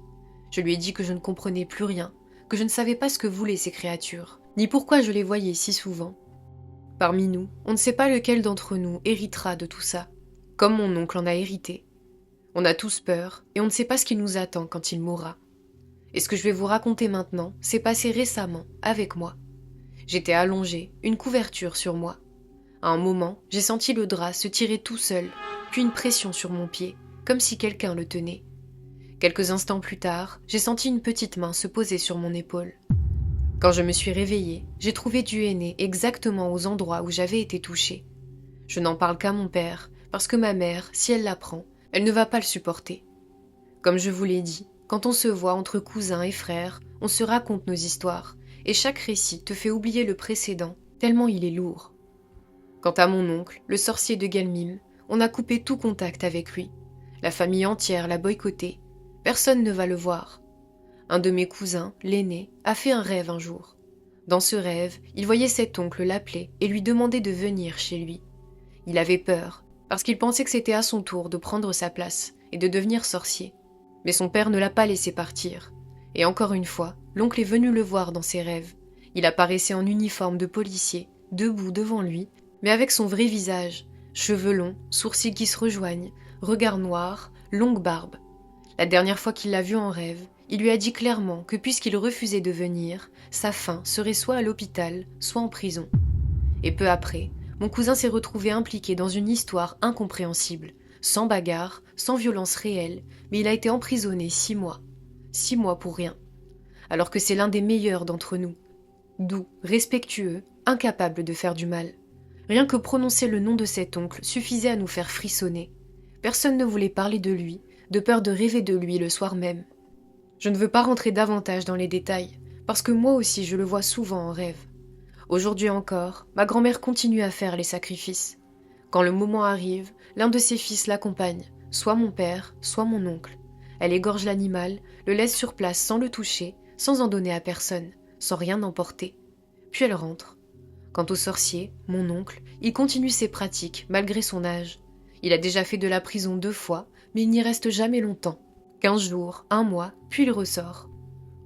Je lui ai dit que je ne comprenais plus rien, que je ne savais pas ce que voulaient ces créatures, ni pourquoi je les voyais si souvent. Parmi nous, on ne sait pas lequel d'entre nous héritera de tout ça, comme mon oncle en a hérité. On a tous peur, et on ne sait pas ce qui nous attend quand il mourra. Et ce que je vais vous raconter maintenant s'est passé récemment, avec moi. J'étais allongée, une couverture sur moi. À un moment, j'ai senti le drap se tirer tout seul, puis une pression sur mon pied, comme si quelqu'un le tenait. Quelques instants plus tard, j'ai senti une petite main se poser sur mon épaule. Quand je me suis réveillée, j'ai trouvé du henné exactement aux endroits où j'avais été touchée. Je n'en parle qu'à mon père, parce que ma mère, si elle l'apprend, elle ne va pas le supporter. Comme je vous l'ai dit, quand on se voit entre cousins et frères, on se raconte nos histoires, et chaque récit te fait oublier le précédent, tellement il est lourd. Quant à mon oncle, le sorcier de Guelmim, on a coupé tout contact avec lui. La famille entière l'a boycotté. Personne ne va le voir. Un de mes cousins, l'aîné, a fait un rêve un jour. Dans ce rêve, il voyait cet oncle l'appeler et lui demander de venir chez lui. Il avait peur, parce qu'il pensait que c'était à son tour de prendre sa place et de devenir sorcier. Mais son père ne l'a pas laissé partir. Et encore une fois, l'oncle est venu le voir dans ses rêves. Il apparaissait en uniforme de policier, debout devant lui, mais avec son vrai visage, cheveux longs, sourcils qui se rejoignent, regard noir, longue barbe. La dernière fois qu'il l'a vu en rêve, il lui a dit clairement que puisqu'il refusait de venir, sa fin serait soit à l'hôpital, soit en prison. Et peu après, mon cousin s'est retrouvé impliqué dans une histoire incompréhensible, sans bagarre, sans violence réelle, mais il a été emprisonné 6 mois. 6 mois pour rien. Alors que c'est l'un des meilleurs d'entre nous. Doux, respectueux, incapable de faire du mal. Rien que prononcer le nom de cet oncle suffisait à nous faire frissonner. Personne ne voulait parler de lui, de peur de rêver de lui le soir même. Je ne veux pas rentrer davantage dans les détails, parce que moi aussi je le vois souvent en rêve. Aujourd'hui encore, ma grand-mère continue à faire les sacrifices. Quand le moment arrive, l'un de ses fils l'accompagne, soit mon père, soit mon oncle. Elle égorge l'animal, le laisse sur place sans le toucher, sans en donner à personne, sans rien emporter. Puis elle rentre. Quant au sorcier, mon oncle, il continue ses pratiques malgré son âge. Il a déjà fait de la prison 2 fois, mais il n'y reste jamais longtemps. 15 jours, 1 mois, puis il ressort.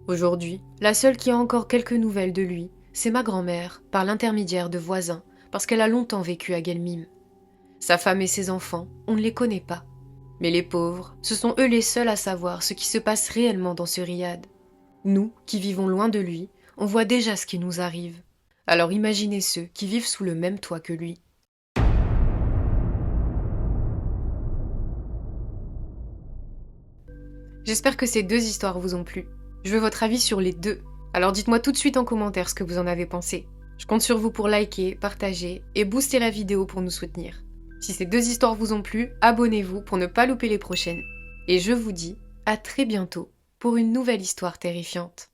Aujourd'hui, la seule qui a encore quelques nouvelles de lui, c'est ma grand-mère, par l'intermédiaire de voisins, parce qu'elle a longtemps vécu à Guelmim. Sa femme et ses enfants, on ne les connaît pas. Mais les pauvres, ce sont eux les seuls à savoir ce qui se passe réellement dans ce riad. Nous, qui vivons loin de lui, on voit déjà ce qui nous arrive. Alors imaginez ceux qui vivent sous le même toit que lui. J'espère que ces 2 histoires vous ont plu. Je veux votre avis sur les 2. Alors dites-moi tout de suite en commentaire ce que vous en avez pensé. Je compte sur vous pour liker, partager et booster la vidéo pour nous soutenir. Si ces 2 histoires vous ont plu, abonnez-vous pour ne pas louper les prochaines. Et je vous dis à très bientôt pour une nouvelle histoire terrifiante.